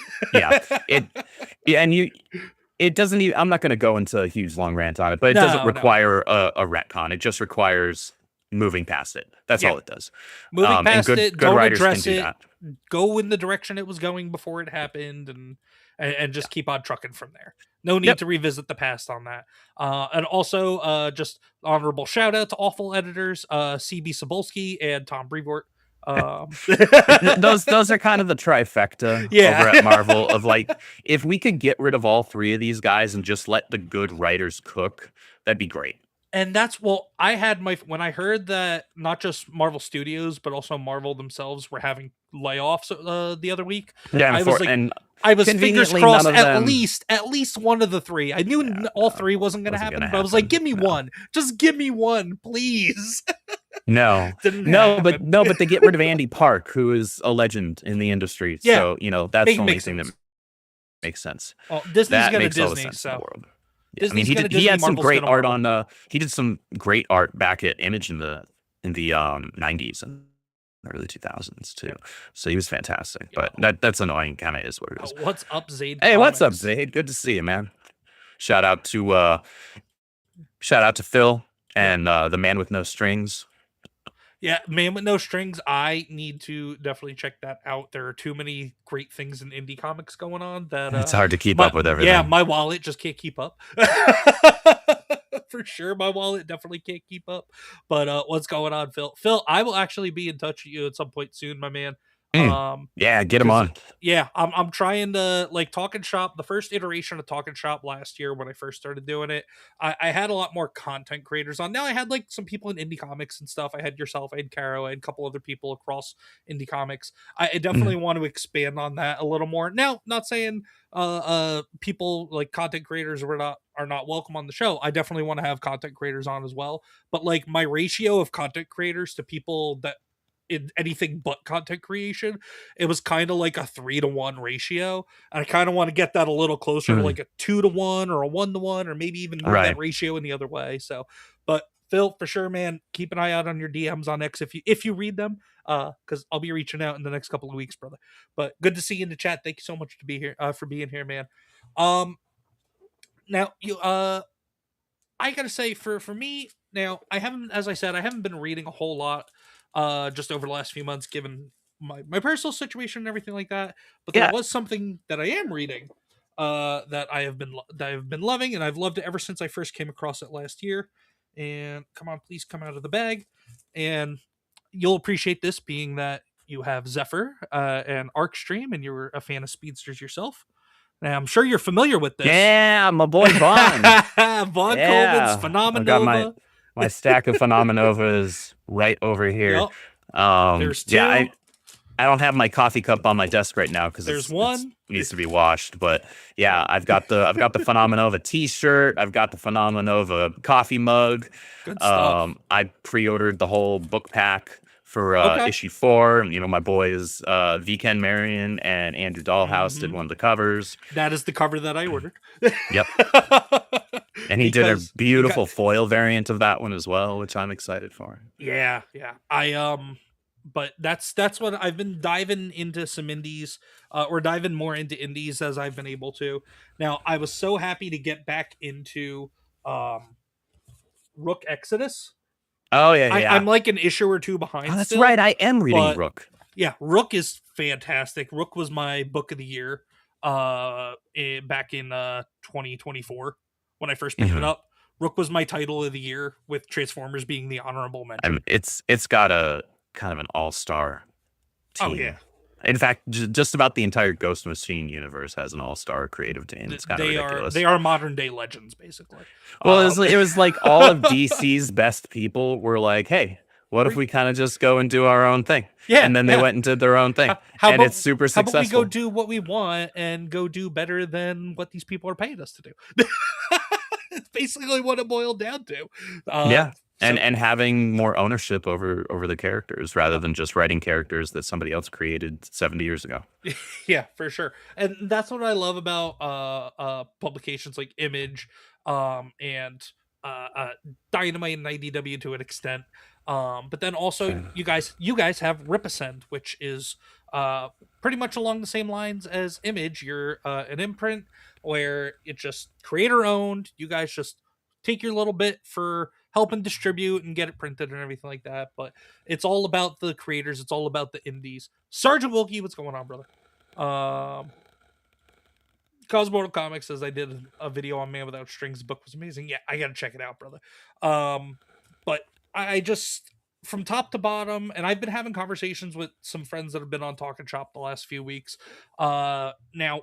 It doesn't even, I'm not going to go into a huge long rant on it, but it doesn't require a retcon. It just requires moving past it. That's all it does. Moving past good don't writers address can do it. that. Go in the direction it was going before it happened, and just keep on trucking from there. No need to revisit the past on that. And also, just honorable shout out to awful editors, CB Cebulski and Tom Brevoort. Those are kind of the trifecta over at Marvel of like, if we could get rid of all 3 of these guys and just let the good writers cook, that'd be great. And that's, I had when I heard that not just Marvel Studios, but also Marvel themselves were having layoffs the other week. Yeah, I was fingers crossed at least one of the 3. I knew all 3 wasn't going to happen, but I was like, give me one. Just give me one, please. No, but they get rid of Andy Park, who is a legend in the industry. So, you know, that's the only thing that makes sense. Well, Disney's going to makes all the Disney, sense in the so. world. Yeah, I mean, he had some great art on he did some great art back at Image in the 90s and early 2000s too. So he was fantastic. But that's annoying, kind of is what it is. What's up, Zaid? Hey, what's up, Zaid? Good to see you, man. Shout out to Phil and the Man with No Strings. Yeah, Man with No Strings. I need to definitely check that out. There are too many great things in indie comics going on that it's hard to keep up with everything. Yeah, my wallet just can't keep up. For sure, my wallet definitely can't keep up. But what's going on, Phil? Phil, I will actually be in touch with you at some point soon, my man. Yeah, get him on. Yeah, I'm trying to like Talkin Shop. The first iteration of Talkin Shop last year when I first started doing it, I had a lot more content creators on. Now I had like some people in indie comics and stuff. I had yourself, I had Caro, I had a couple other people across indie comics. I definitely want to expand on that a little more. Now, not saying people like content creators are not welcome on the show. I definitely want to have content creators on as well. But like my ratio of content creators to people that in anything but content creation, it was kind of like a 3-to-1 ratio, and I kind of want to get that a little closer to like a 2-to-1 or a 1-to-1, or maybe even move that ratio in the other way. So, but Phil, for sure, man, keep an eye out on your DMs on X if you read them, because I'll be reaching out in the next couple of weeks, brother. But good to see you in the chat. Thank you so much to be here for being here, man. Now you I gotta say for me now, I haven't been reading a whole lot just over the last few months, given my personal situation and everything like that. But there was something that I am reading that I have been loving, and I've loved it ever since I first came across it last year. And come on, please come out of the bag. And you'll appreciate this, being that you have Zephyr and Arcstream, and you're a fan of Speedsters yourself. Now, I'm sure you're familiar with this. Yeah, my boy Vaughn. Vaughn Coleman's Phenomenova. I got my stack of Phenomenovas right over here. Yep. There's 2. Yeah, I don't have my coffee cup on my desk right now because there's 1. needs to be washed. But yeah, I've got the Phenomenova T-shirt. I've got the Phenomenova coffee mug. Good stuff. I pre-ordered the whole book pack for Okay. issue 4. You know, my boys Ken Marion and Andrew Dahlhouse did one of the covers. That is the cover that I ordered. Yep. And he did a beautiful foil variant of that one as well, which I'm excited for. Yeah. But that's what I've been diving into some indies, or diving more into indies as I've been able to. Now, I was so happy to get back into Rook Exodus. Oh yeah. I'm like an issue or two behind. Oh, that's still, right. I am reading Rook. Yeah, Rook is fantastic. Rook was my book of the year back in 2024 when I first picked it up. Rook was my title of the year, with Transformers being the honorable mention. It's got a kind of an all-star team. Oh yeah. In fact, just about the entire Ghost Machine universe has an all-star creative team. It's kind of ridiculous. They are modern day legends, basically. Well, it was like all of DC's best people were like, "Hey, what if we kind of just go and do our own thing?" Yeah, and then they went and did their own thing, and it's super successful. How about we go do what we want and go do better than what these people are paying us to do? It's basically what it boiled down to. Yeah. And having more ownership over the characters rather than just writing characters that somebody else created 70 years ago. Yeah, for sure. And that's what I love about publications like Image and Dynamite and IDW to an extent. But then also you guys have Rippaverse, which is pretty much along the same lines as Image. You're an imprint where it's just creator owned. You guys just take your little bit for help and distribute and get it printed and everything like that. But it's all about the creators. It's all about the indies. Sergeant Wilkie, what's going on, brother? Cosmortal Comics says I did a video on Man Without Strings. The book was amazing. Yeah, I gotta check it out, brother. But I just, from top to bottom, and I've been having conversations with some friends that have been on Talkin' Shop the last few weeks. Now,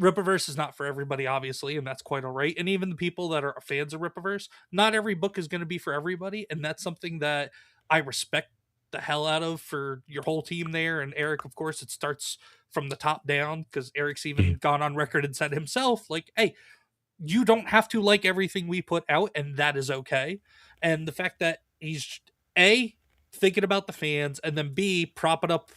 Rippaverse is not for everybody, obviously, and that's quite all right. And even the people that are fans of Rippaverse, not every book is going to be for everybody, and that's something that I respect the hell out of for your whole team there. And Eric, of course, it starts from the top down, because Eric's even gone on record and said himself, like, hey, you don't have to like everything we put out, and that is okay. And the fact that he's A, thinking about the fans, and then B, propping up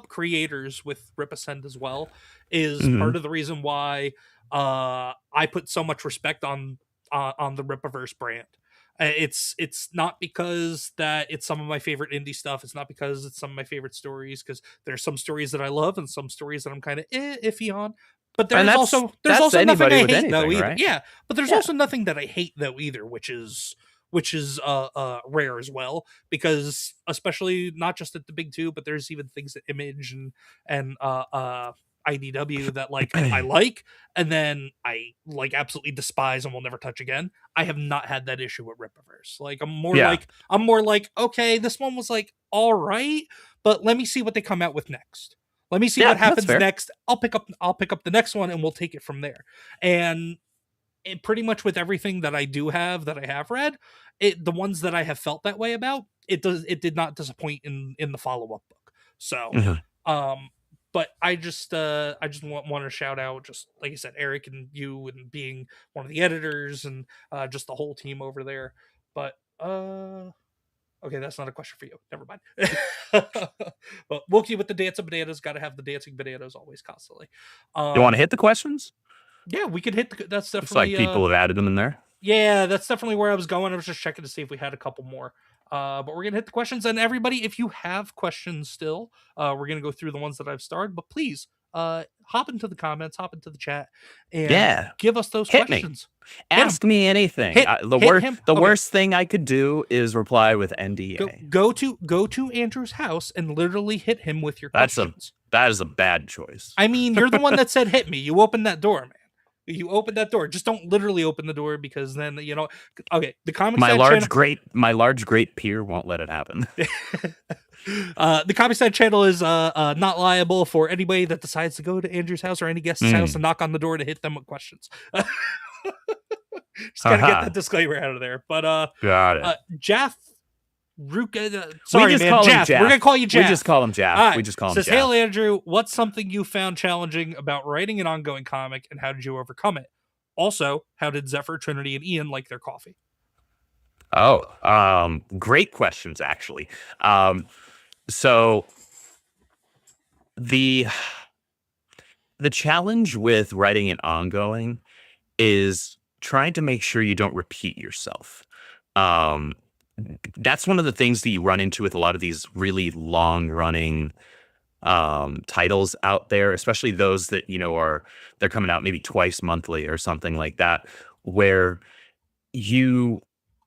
creators with Rippaverse as well is part of the reason why I put so much respect on the Rippaverse brand. It's not because that it's some of my favorite indie stuff. It's not because it's some of my favorite stories, because there's some stories that I love and some stories that I'm kind of iffy on. But there's also nothing I hate though either. Right? Yeah, but there's also nothing that I hate though either, which is rare as well, because especially not just at the big two, but there's even things at Image and IDW that like I like, and then I like absolutely despise and will never touch again. I have not had that issue with Rippaverse. Like I'm more like okay, this one was like all right, but let me see what they come out with next. Let me see what happens next. I'll pick up the next one and we'll take it from there. And pretty much with everything that I have read, the ones that I have felt that way about, it did not disappoint in the follow-up book. So but I just want to shout out, just like I said, Eric and you, and being one of the editors, and just the whole team over there. But okay, that's not a question for you. Never mind. But Wookie with the dancing bananas, got to have the dancing bananas always, constantly. You want to hit the questions? Yeah, we could hit that's definitely. It's like people have added them in there. Yeah, that's definitely where I was going. I was just checking to see if we had a couple more. But we're gonna hit the questions, and everybody, if you have questions still, we're gonna go through the ones that I've starred. But please, hop into the comments, hop into the chat, and give us those questions. Ask me anything. The worst thing I could do is reply with NDA. Go to Andrew's house and literally hit him with your questions. That is a bad choice. I mean, you're the one that said hit me. You opened that door, man. You open that door. Just don't literally open the door, because then okay. The ComixDad my large great peer won't let it happen. The ComixDad channel is not liable for anybody that decides to go to Andrew's house or any guest's house and knock on the door to hit them with questions. Just gotta get that disclaimer out of there. But got it. Sorry, just man, call him Jeff. Jeff. We're gonna call you Jeff. We just call him Jeff. All right. We just call him Says, Jeff. "Hail Andrew, what's something you found challenging about writing an ongoing comic, and how did you overcome it? Also, how did Zephyr, Trinity, and Ian like their coffee?" Oh, great questions, actually. So the challenge with writing an ongoing is trying to make sure you don't repeat yourself. Um, that's one of the things that you run into with a lot of these really long running titles out there, especially those that, they're coming out maybe twice monthly or something like that, where you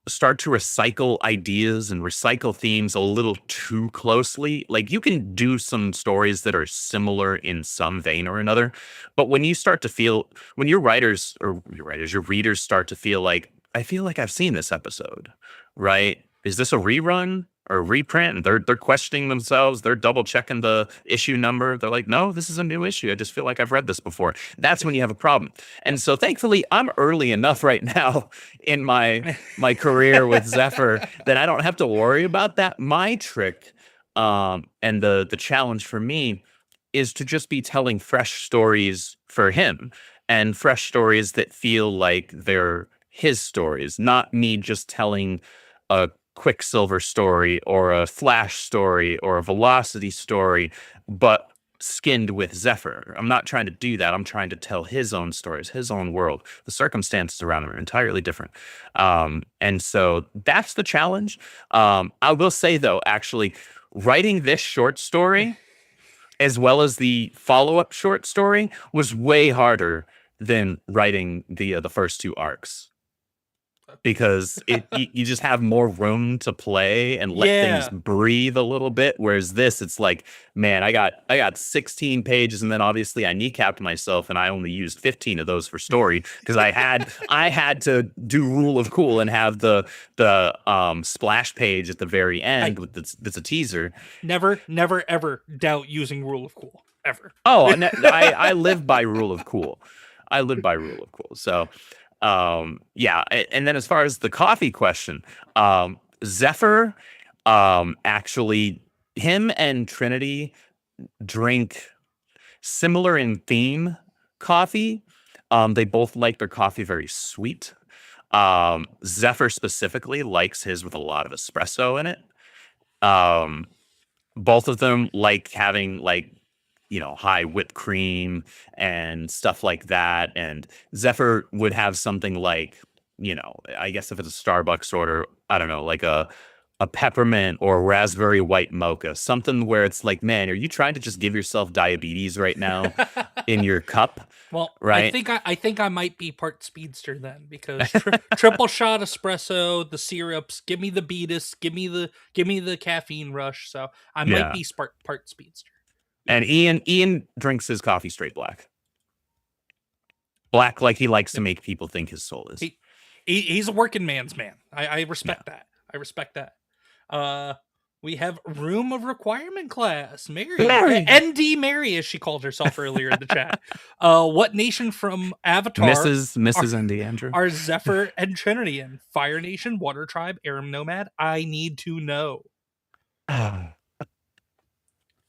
start to recycle ideas and recycle themes a little too closely. Like, you can do some stories that are similar in some vein or another, but when you start to feel, when your readers start to feel like, I feel like I've seen this episode, right? Is this a rerun or a reprint? And they're questioning themselves. They're double checking the issue number. They're like, no, this is a new issue. I just feel like I've read this before. That's when you have a problem. And so thankfully I'm early enough right now in my career with Zephyr that I don't have to worry about that. My trick, and the challenge for me, is to just be telling fresh stories for him, and fresh stories that feel like they're his stories, not me just telling a Quicksilver story or a Flash story or a Velocity story, but skinned with Zephyr. I'm not trying to do that. I'm trying to tell his own stories, his own world. The circumstances around him are entirely different. And so that's the challenge. I will say, though, actually, writing this short story as well as the follow-up short story was way harder than writing the first two arcs, because you just have more room to play and let things breathe a little bit. Whereas this, it's like, man, I got 16 pages, and then obviously I kneecapped myself, and I only used 15 of those for story because I had to do Rule of Cool and have the splash page at the very end that's a teaser. Never, ever doubt using Rule of Cool ever. Oh, I live by Rule of Cool. I live by Rule of Cool. So. Yeah. And then as far as the coffee question, Zephyr, actually, him and Trinity drink similar in theme coffee. They both like their coffee very sweet. Zephyr specifically likes his with a lot of espresso in it. Both of them like having high whipped cream and stuff like that. And Zephyr would have something like, I guess if it's a Starbucks order, I don't know, like a peppermint or raspberry white mocha, something where it's like, man, are you trying to just give yourself diabetes right now in your cup? Well, right. I think I might be part speedster then, because triple shot espresso, the syrups, give me the beatus, give me the caffeine rush. So I might be part speedster. And Ian drinks his coffee straight black. Black, like he likes to make people think his soul is. He's a working man's man. I respect that. I respect that. We have Room of Requirement class. Mary. ND Mary, as she called herself earlier in the chat. What nation from Avatar? Mrs. ND Andrew. Are Zephyr and Trinity in? Fire Nation, Water Tribe, Aram Nomad? I need to know.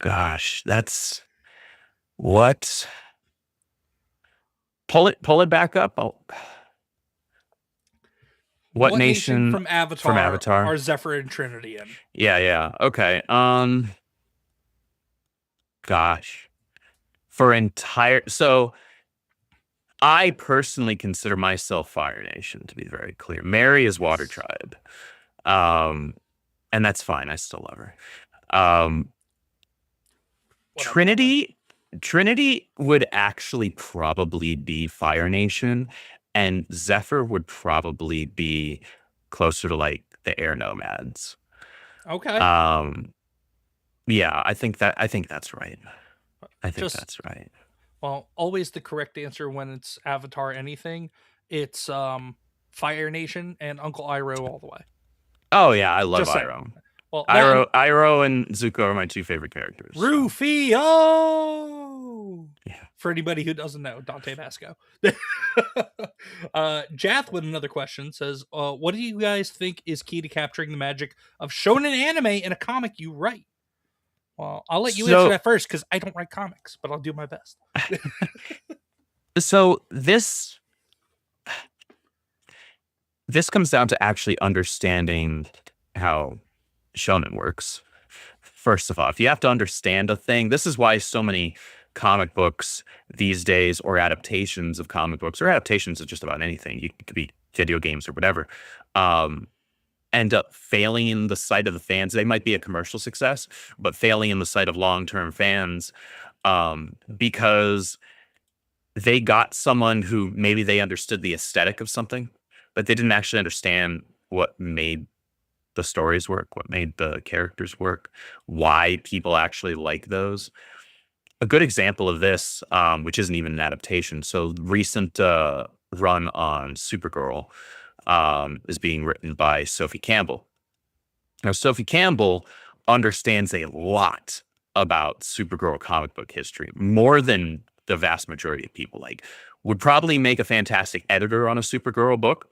Gosh, that's what. Pull it back up. What nation from Avatar are Zephyr and Trinity in? Yeah. Okay. Gosh. So I personally consider myself Fire Nation, to be very clear. Mary is Water Tribe. And that's fine. I still love her. Trinity would actually probably be Fire Nation, and Zephyr would probably be closer to like the Air Nomads. Okay. Yeah, I think that's right. That's right. Well, always the correct answer when it's Avatar anything. It's Fire Nation and Uncle Iroh all the way. Oh yeah, I love Iroh. Well, Iroh and Zuko are my 2 favorite characters. Rufio. Yeah. For anybody who doesn't know, Dante Basco. Jath with another question says, what do you guys think is key to capturing the magic of shonen anime in a comic you write? Well, I'll let you answer that first because I don't write comics, but I'll do my best. So this comes down to actually understanding how shonen works. First of all, if you have to understand a thing, this is why so many comic books these days, or adaptations of comic books, or adaptations of just about anything, it could be video games or whatever, end up failing in the sight of the fans. They might be a commercial success, but failing in the sight of long-term fans, because they got someone who maybe they understood the aesthetic of something, but they didn't actually understand what made the stories work, what made the characters work, why people actually like those. A good example of this, which isn't even an adaptation, so recent run on Supergirl is being written by Sophie Campbell. Now, Sophie Campbell understands a lot about Supergirl comic book history, more than the vast majority of people. Like, would probably make a fantastic editor on a Supergirl book,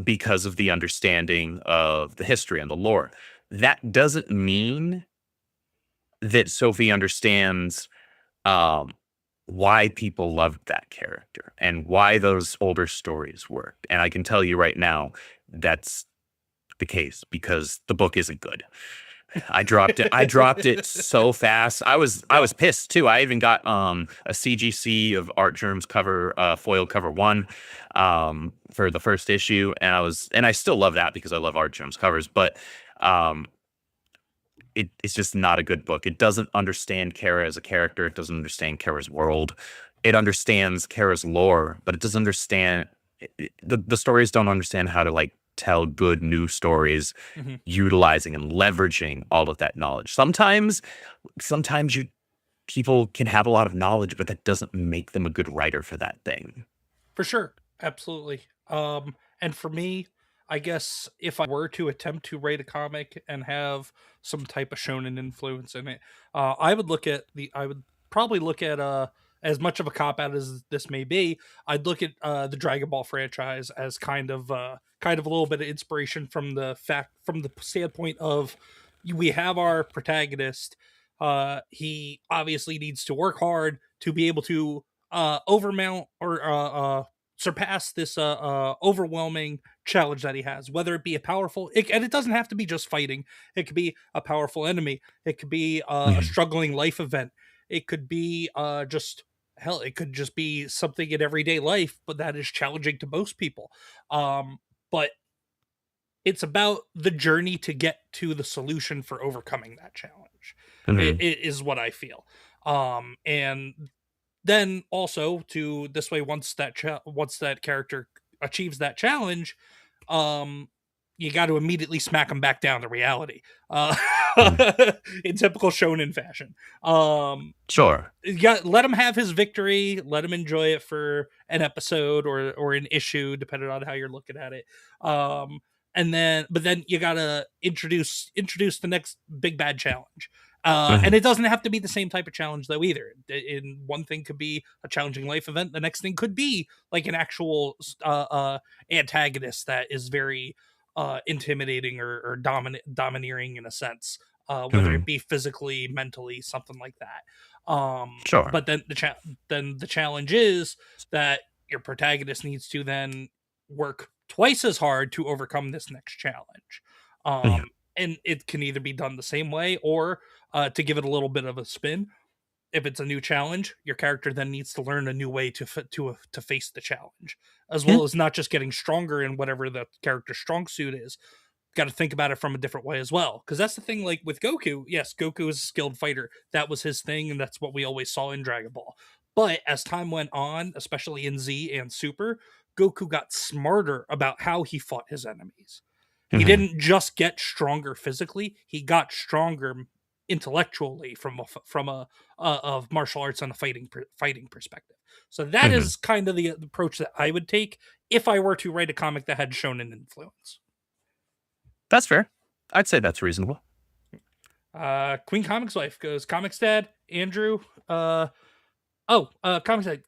because of the understanding of the history and the lore. That doesn't mean that Sophie understands why people loved that character and why those older stories worked. And I can tell you right now, that's the case, because the book isn't good. I dropped it so fast. I was pissed too. I even got a CGC of Art Germ's cover, foil cover 1, for the first issue, and I still love that because I love Art Germ's covers, but it's just not a good book. It doesn't understand Kara as a character. It doesn't understand Kara's world. It understands Kara's lore, but it doesn't understand the stories. Don't understand how to like tell good new stories, utilizing and leveraging all of that knowledge. Sometimes people can have a lot of knowledge, but that doesn't make them a good writer for that thing. For sure. Absolutely. And for me, I guess if I were to attempt to write a comic and have some type of shonen influence in it, I would probably look at as much of a cop out as this may be, I'd look at the Dragon Ball franchise as kind of a little bit of inspiration from the standpoint of, we have our protagonist. He obviously needs to work hard to be able to overmount or surpass this overwhelming challenge that he has, whether it be and it doesn't have to be just fighting. It could be a powerful enemy. It could be a struggling life event. It could be it could just be something in everyday life, but that is challenging to most people. But it's about the journey to get to the solution for overcoming that challenge. It is what I feel. And then also to this way, once that character achieves that challenge, you got to immediately smack him back down to reality, in typical shonen fashion. Sure. Let him have his victory. Let him enjoy it for an episode or an issue, depending on how you're looking at it. But then you gotta introduce the next big bad challenge. And it doesn't have to be the same type of challenge though either. In one thing could be a challenging life event. The next thing could be like an actual antagonist that is very intimidating or domineering in a sense, whether it be physically, mentally, something like that. Sure. But then the challenge is that your protagonist needs to then work twice as hard to overcome this next challenge. And it can either be done the same way or to give it a little bit of a spin. If it's a new challenge, your character then needs to learn a new way to face the challenge, as well as not just getting stronger in whatever the character's strong suit is. Got to think about it from a different way as well. Because that's the thing, like with Goku, yes, Goku is a skilled fighter. That was his thing, and that's what we always saw in Dragon Ball. But as time went on, especially in Z and Super, Goku got smarter about how he fought his enemies. He didn't just get stronger physically; he got stronger intellectually from a martial arts and a fighting perspective. So that is kind of the approach that I would take if I were to write a comic that had shonen influence. That's fair. I'd say that's reasonable. Queen Comics Wife goes, ComixDad, Andrew, ComixDad,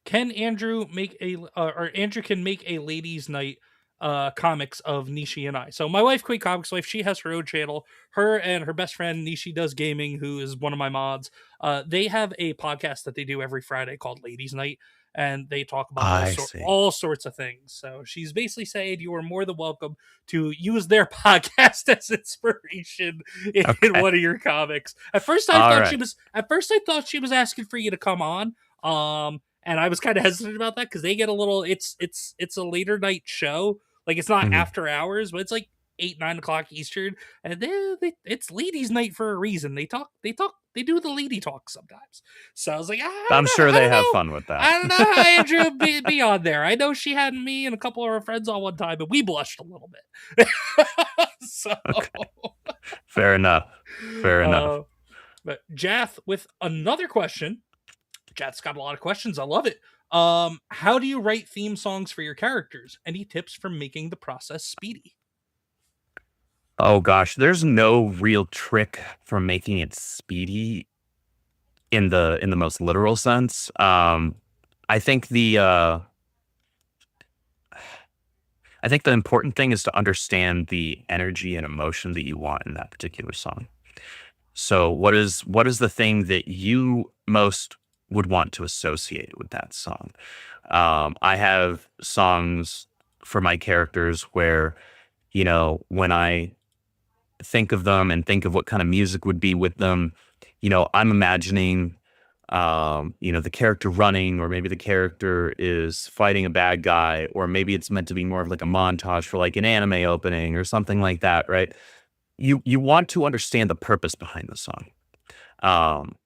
can Andrew make a, or Andrew can make a ladies night comics of Nishi and I. So my wife, Queen Comics Wife, she has her own channel. Her and her best friend Nishi Does Gaming, who is one of my mods, they have a podcast that they do every Friday called Ladies Night, and they talk about all sorts of things. So she's basically saying you are more than welcome to use their podcast as inspiration in one of your comics. At first I thought she was asking for you to come on. And I was kind of hesitant about that because they get a little, it's a later night show. Like, it's not after hours, but it's like 8-9 o'clock Eastern, and it's ladies night for a reason. They do the lady talk sometimes. So I was like, I'm sure they have fun with that. I don't know how Andrew be on there. I know she had me and a couple of our friends on one time, but we blushed a little bit. So fair enough. But Jath with another question. Jath's got a lot of questions. I love it. How do you write theme songs for your characters? Any tips for making the process speedy? Oh gosh, there's no real trick for making it speedy in the most literal sense. I think the important thing is to understand the energy and emotion that you want in that particular song. So what is the thing that you most would want to associate with that song? I have songs for my characters where, when I think of them and think of what kind of music would be with them, I'm imagining, the character running, or maybe the character is fighting a bad guy, or maybe it's meant to be more of like a montage for like an anime opening or something like that, right? You want to understand the purpose behind the song.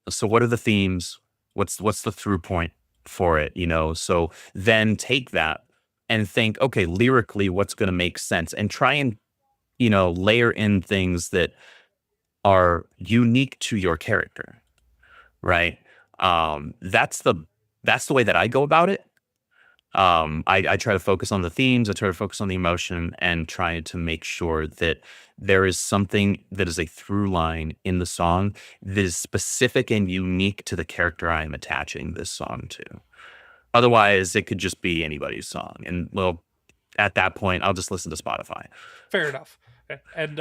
So what are the themes? What's the through point for it? So then take that and think, okay, lyrically, what's going to make sense, and try and, layer in things that are unique to your character, right? That's the way that I go about it. I try to focus on the themes, I try to focus on the emotion, and try to make sure that there is something that is a through line in the song that is specific and unique to the character I am attaching this song to. Otherwise, it could just be anybody's song. And well, at that point, I'll just listen to Spotify. Fair enough. And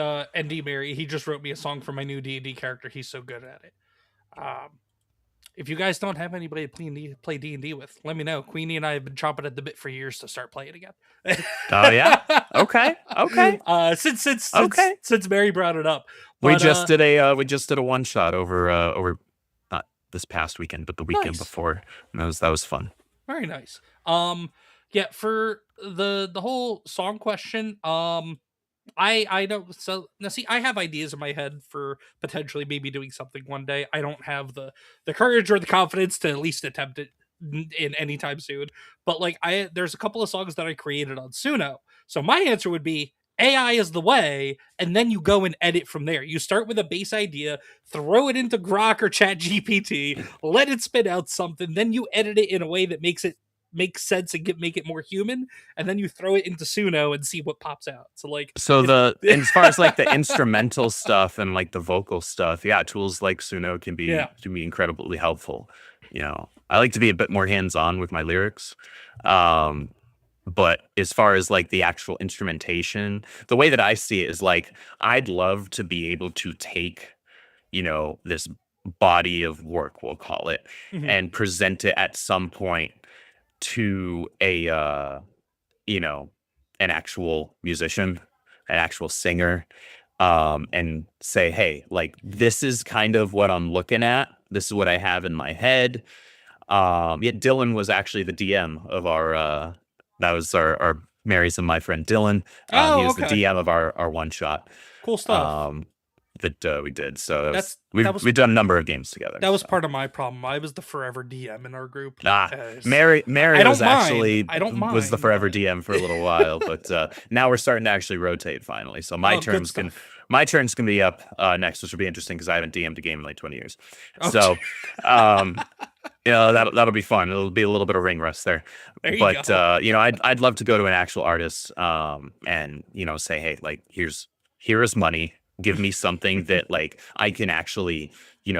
D. Mary, he just wrote me a song for my new D&D character. He's so good at it. If you guys don't have anybody to play D&D with, let me know. Queenie and I have been chomping at the bit for years to start playing again. Oh yeah. Okay. Since Mary brought it up, we just did a one shot over not this past weekend, but the weekend before. And that was fun. Very nice. Yeah, for the whole song question, I don't. So now, see, I have ideas in my head for potentially maybe doing something one day. I don't have the courage or the confidence to at least attempt it in any time soon. But like, there's a couple of songs that I created on Suno. So my answer would be AI is the way, and then you go and edit from there. You start with a base idea, throw it into Grok or Chat GPT, let it spit out something, then you edit it in a way that makes sense and make it more human, and then you throw it into Suno and see what pops out. So as far as like the instrumental stuff and like the vocal stuff, yeah, tools like Suno can be incredibly helpful. I like to be a bit more hands-on with my lyrics. But as far as like the actual instrumentation, the way that I see it is like, I'd love to be able to take, this body of work, we'll call it, and present it at some point to an actual musician, an actual singer, and say, hey, like, this is kind of what I'm looking at. This is what I have in my head. Dylan was actually the DM of our, that was our Mary's and my friend Dylan. He was the DM of our one shot. Cool stuff. That we did. So we've done a number of games together. That was part of my problem. I was the forever DM in our group. Mary was actually the forever DM for a little while, but now we're starting to actually rotate finally. So my turn's gonna be up next, which will be interesting because I haven't DM'd a game in like 20 years. So that'll be fun. It'll be a little bit of ring rust there. But I'd love to go to an actual artist and say, hey, like, here is money. Give me something that like I can actually,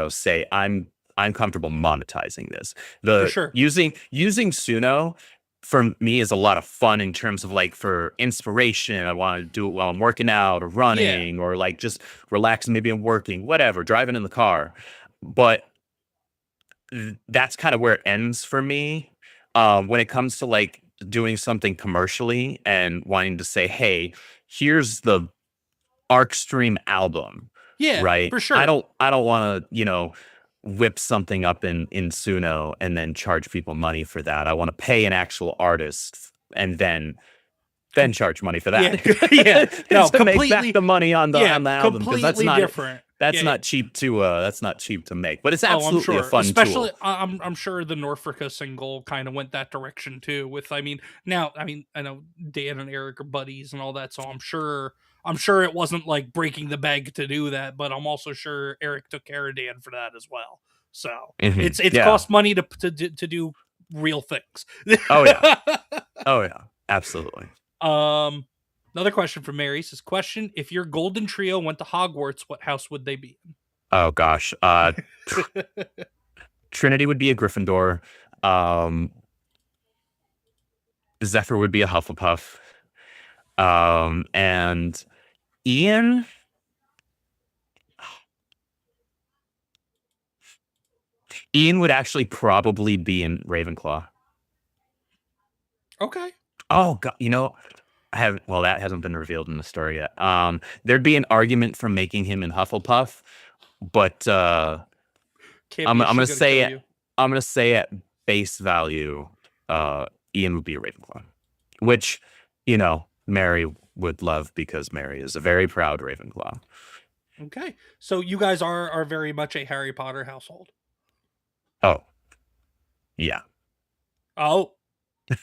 say I'm comfortable monetizing this. For The sure. using Suno for me is a lot of fun in terms of like for inspiration. I want to do it while I'm working out or Yeah. running or like just relaxing. Maybe I'm working, whatever, driving in the car. But that's kind of where it ends for me. When it comes to like doing something commercially and wanting to say, hey, here's the Arcstream album, Yeah, right? for I sure. don't want to, whip something up in Suno and then charge people money for that. I want to pay an actual artist and then charge money for Yeah, that. yeah. No, To make back completely. the money on Yeah, the album, because completely different. that's Yeah, yeah. not cheap to make. But it's Oh, I'm absolutely a sure. fun Especially, tool. I'm sure the Norfolka single kind of went that direction too. With, I mean, now, I mean, I know Dan and Eric are buddies and all that, so I'm sure it wasn't like breaking the bank to do that. But I'm also sure Eric took care of Dan for that as well. So Mhm. it's Yeah. cost money to do real things. Oh yeah. Oh yeah. Absolutely. Another question from Mary says, question: if your golden trio went to Hogwarts, what house would they be Oh gosh. in? Trinity would be a Gryffindor. Um, Zephyr would be a Hufflepuff. And Ian, Ian would actually probably be in Ravenclaw. Okay. Oh god, that hasn't been revealed in the story yet. There'd be an argument for making him in Hufflepuff, but Can't I'm be a gonna she say kill it. you. I'm gonna say at base value, Ian would be a Ravenclaw, which Mary would love because Mary is a very proud Ravenclaw. Okay. So you guys are very much a Harry Potter household. Oh, yeah, Oh,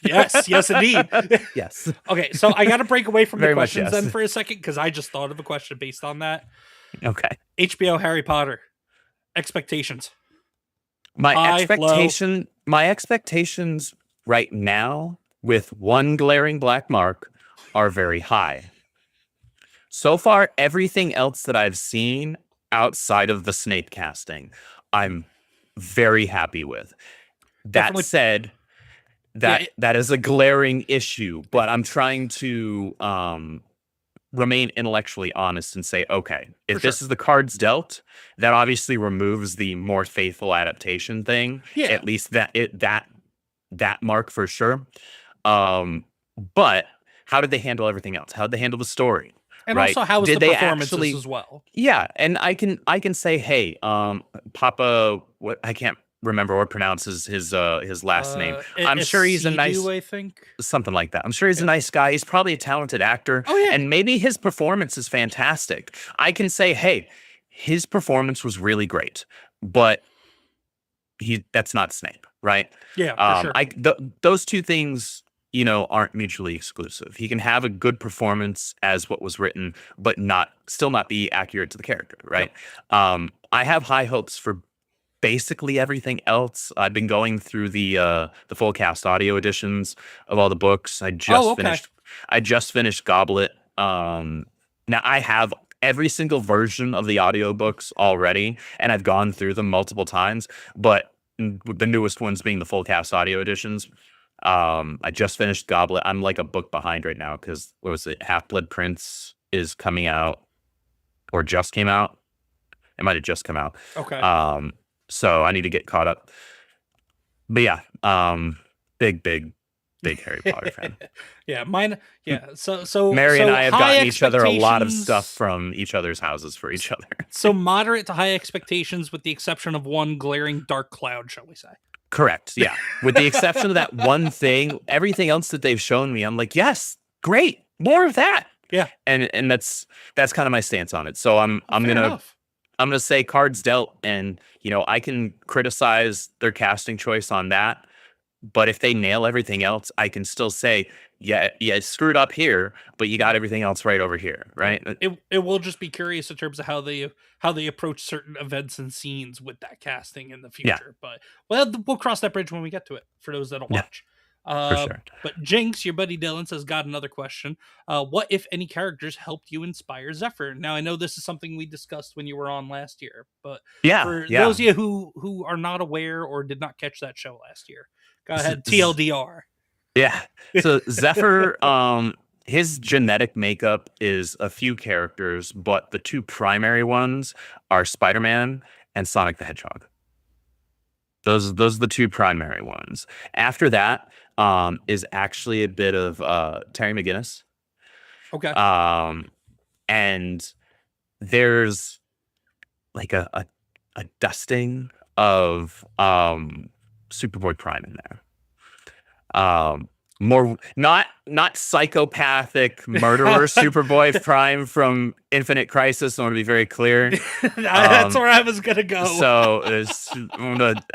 yes, yes, indeed. yes, Okay, so I got to break away from the very much questions yes. then for a second because I just thought of a question based on that. Okay. HBO Harry Potter expectations. My High, low? expectations right now, with one glaring black mark, are very high. So far, everything else that I've seen outside of the Snape casting, I'm very happy with. That Definitely- said, that is a glaring issue, but I'm trying to remain intellectually honest and say, okay, if this is the cards dealt, that obviously removes the more faithful adaptation thing. Yeah. At least that mark for sure. But how did they handle everything else? How did they handle the story? And right? also, how was Did the they performances actually- as well? Yeah, and I can say, hey, Papa, what I can't remember or pronounce his last name. I'm sure he's a nice, I think. something like that. I'm sure he's a nice guy. He's probably a talented actor. Oh, yeah. And maybe his performance is fantastic. I can say, hey, his performance was really great, but that's not Snape, right? Yeah, for sure. Those two things, aren't mutually exclusive. He can have a good performance as what was written, but still not be accurate to the character, right? Yep. I have high hopes for basically everything else. I've been going through the full cast audio editions of all the books. I just finished Goblet. Now I have every single version of the audiobooks already, and I've gone through them multiple times, but the newest ones being the full cast audio editions. I just finished Goblet. I'm like a book behind right now because what was it? Half-Blood Prince is coming out, or just came out. It might have just come out. Okay. So I need to get caught up. But yeah, big Harry Potter fan. Yeah, mine. Yeah, so Mary and I have high gotten each other a lot of expectations- stuff from each other's houses for each other. So moderate to high expectations, with the exception of one glaring dark cloud, shall we say? Correct. Yeah. With the exception of that one thing, everything else that they've shown me, I'm like, yes, great, more of that. Yeah. And that's kind of my stance on it. So I'm Fair gonna enough. I'm gonna say cards dealt, and I can criticize their casting choice on that. But if they nail everything else, I can still say, yeah, screwed up here, but you got everything else right over here, right? It will just be curious in terms of how they approach certain events and scenes with that casting in the future. But we'll cross that bridge when we get to it for those that'll watch. For sure. But Jinx, your buddy Dylan, says, got another question. What, if any, characters helped you inspire Zephyr? Now, I know this is something we discussed when you were on last year, but Yeah, for those of you who are not aware or did not catch that show last year, go ahead, TLDR. Yeah. So Zephyr, his genetic makeup is a few characters, but the two primary ones are Spider-Man and Sonic the Hedgehog. Those are the two primary ones. After that, is actually a bit of Terry McGinnis. Okay. And there's like a dusting of Superboy Prime in there. More not psychopathic murderer Superboy Prime from Infinite Crisis. I want to be very clear. That's where I was gonna go. So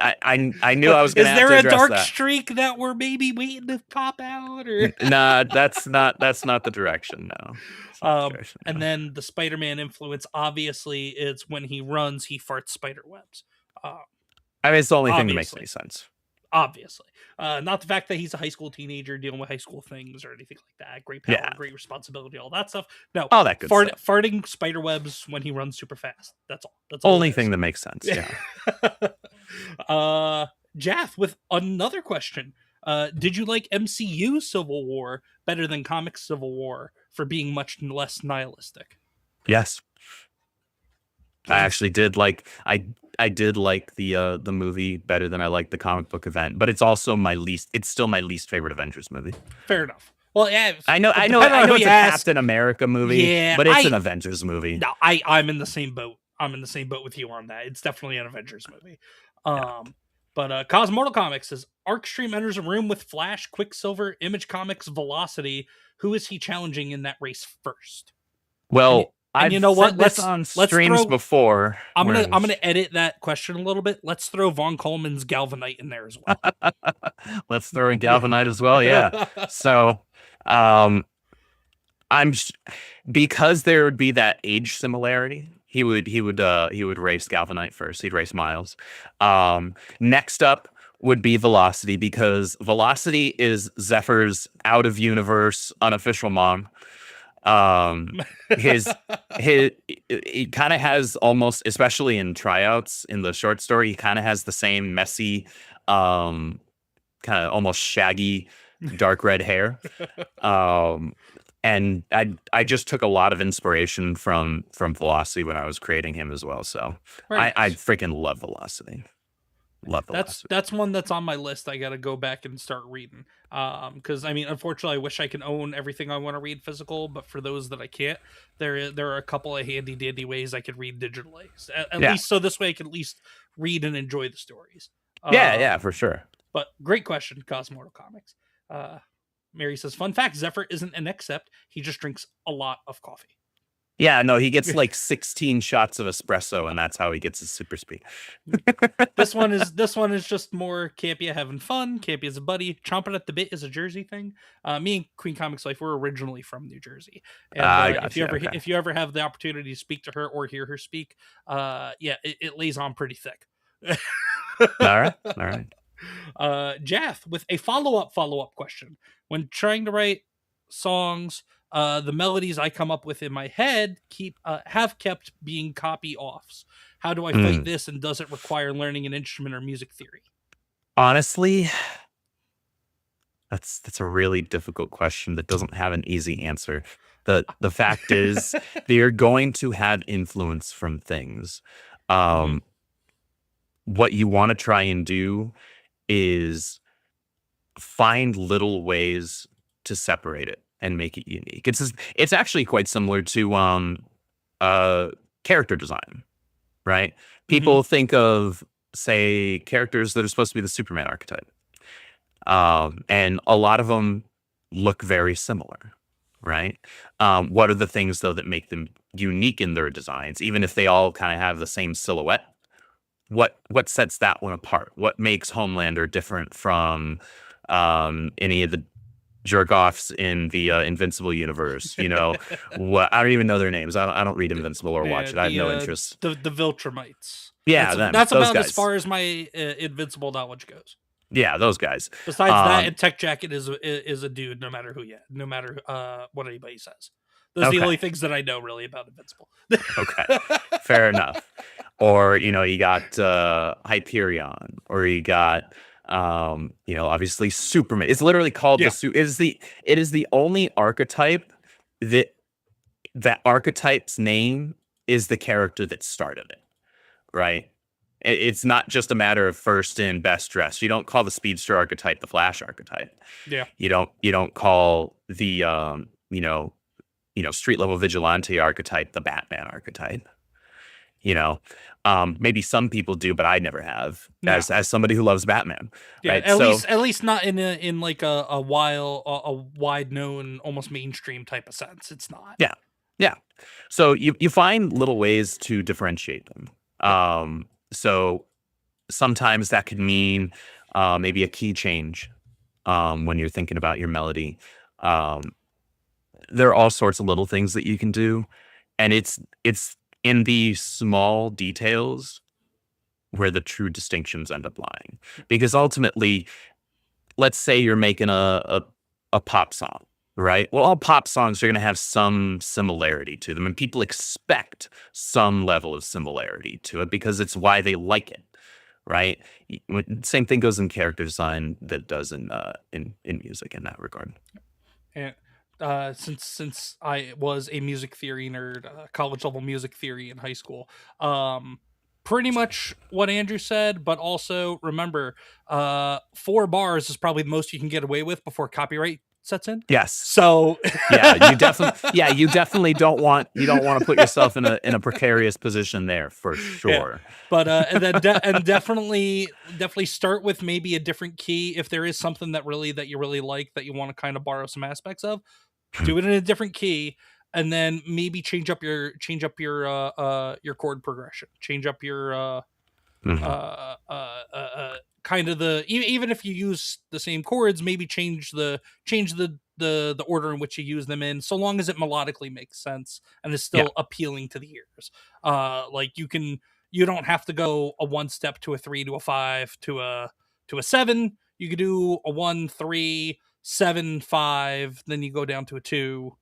I knew I was gonna. Is there have to a address dark that. streak that we're maybe waiting to pop out? Or Nah, that's not the direction. No. And then the Spider-Man influence, obviously, it's when he runs, he farts spider webs. I mean, it's the only thing that makes obviously. any sense. Obviously. Not the fact that he's a high school teenager dealing with high school things or anything like that. Great power, great responsibility, all that stuff. No, all that good stuff. Farting spider webs when he runs super fast. That's all. That's only thing that makes sense. Yeah. Jaff with another question. Did you like MCU Civil War better than comics Civil War for being much less nihilistic? Yes. I actually did like I did like the movie better than I liked the comic book event, but it's also it's still my least favorite Avengers movie. Fair enough. Well, yeah, I know it's a Captain America movie, but it's an Avengers movie. No, I'm in the same boat. I'm in the same boat with you on that. It's definitely an Avengers movie. But Cosmortal Comics says Arcstream enters a room with Flash, Quicksilver, Image Comics, Velocity. Who is he challenging in that race first? Well, and you know what? Let's on streams before. I'm gonna edit that question a little bit. Let's throw Von Coleman's Galvanite in there as well. Let's throw in Galvanite as well. Yeah. So, because there would be that age similarity. He would race Galvanite first. He'd race Miles. Next up would be Velocity, because Velocity is Zephyr's out of universe unofficial mom. He kind of has almost, especially in tryouts in the short story, he kind of has the same messy, kind of almost shaggy dark red hair. And I just took a lot of inspiration from Velocity when I was creating him as well. So I freaking love Velocity. That's one that's on my list. I gotta go back and start reading. Because I mean, unfortunately, I wish I could own everything I want to read physical, but for those that I can't, there are a couple of handy dandy ways I could read digitally. At least so this way I can at least read and enjoy the stories. Yeah, for sure. But great question, Cosmortal Comics. Mary says, fun fact, Zephyr isn't an accept. He just drinks a lot of coffee. Yeah, no, he gets like 16 shots of espresso, and that's how he gets his super speed. This one is just more Campia having fun. Campia is a buddy. Chomping at the bit is a Jersey thing. Me and Queen Comics Life, we're originally from New Jersey. And if you ever have the opportunity to speak to her or hear her speak, it lays on pretty thick. All right. Jaff with a follow-up question. When trying to write songs, the melodies I come up with in my head have kept being copy offs. How do I fight this, and does it require learning an instrument or music theory? Honestly, that's a really difficult question that doesn't have an easy answer. The fact is, they're going to have influence from things. What you want to try and do is find little ways to separate it and make it unique. It's actually quite similar to character design, right? People think of, say, characters that are supposed to be the Superman archetype, and a lot of them look very similar, right? What are the things though that make them unique in their designs, even if they all kind of have the same silhouette? What sets that one apart? What makes Homelander different from any of the jerk-offs in the Invincible universe? You know, I don't even know their names. I don't read Invincible or watch it. I have no interest. The Viltrumites. Yeah, that's about guys. as far as my Invincible knowledge goes. Yeah, those guys. Besides that, and Tech Jacket is a dude, no matter no matter what anybody says. Those are the only things that I know really about Invincible. Okay, fair enough. Or you got Hyperion, or you got obviously Superman. It's literally called it is the only archetype that archetype's name is the character that started it, right? It's not just a matter of first in, best dressed. You don't call the Speedster archetype the Flash archetype. Yeah. You don't call the street level vigilante archetype the Batman archetype. Maybe some people do, but I never have. No. As somebody who loves Batman. Yeah, right? At least not in like a wide known, almost mainstream type of sense. It's not. Yeah. Yeah. So you find little ways to differentiate them. So sometimes that could mean maybe a key change when you're thinking about your melody. There are all sorts of little things that you can do, and it's in the small details where the true distinctions end up lying. Because ultimately, let's say you're making a pop song, right? Well, all pop songs are going to have some similarity to them, and people expect some level of similarity to it because it's why they like it, right? Same thing goes in character design that does in music in that regard. And since I was a music theory nerd, college level music theory in high school, pretty much what Andrew said, but also remember, 4 bars is probably the most you can get away with before copyright sets in. Yes. So you definitely don't want to put yourself in a precarious position there for sure. Yeah. But and then definitely start with maybe a different key if there is something that you really like that you want to kind of borrow some aspects of. Do it in a different key, and then maybe change up your chord progression, change up your kind of even if you use the same chords, maybe change the order in which you use them in, so long as it melodically makes sense and is still appealing to the ears. Like you don't have to go a 1 step to a 3 to a 5 to a 7. You could do a 1 3 7 5, then you go down to a 2.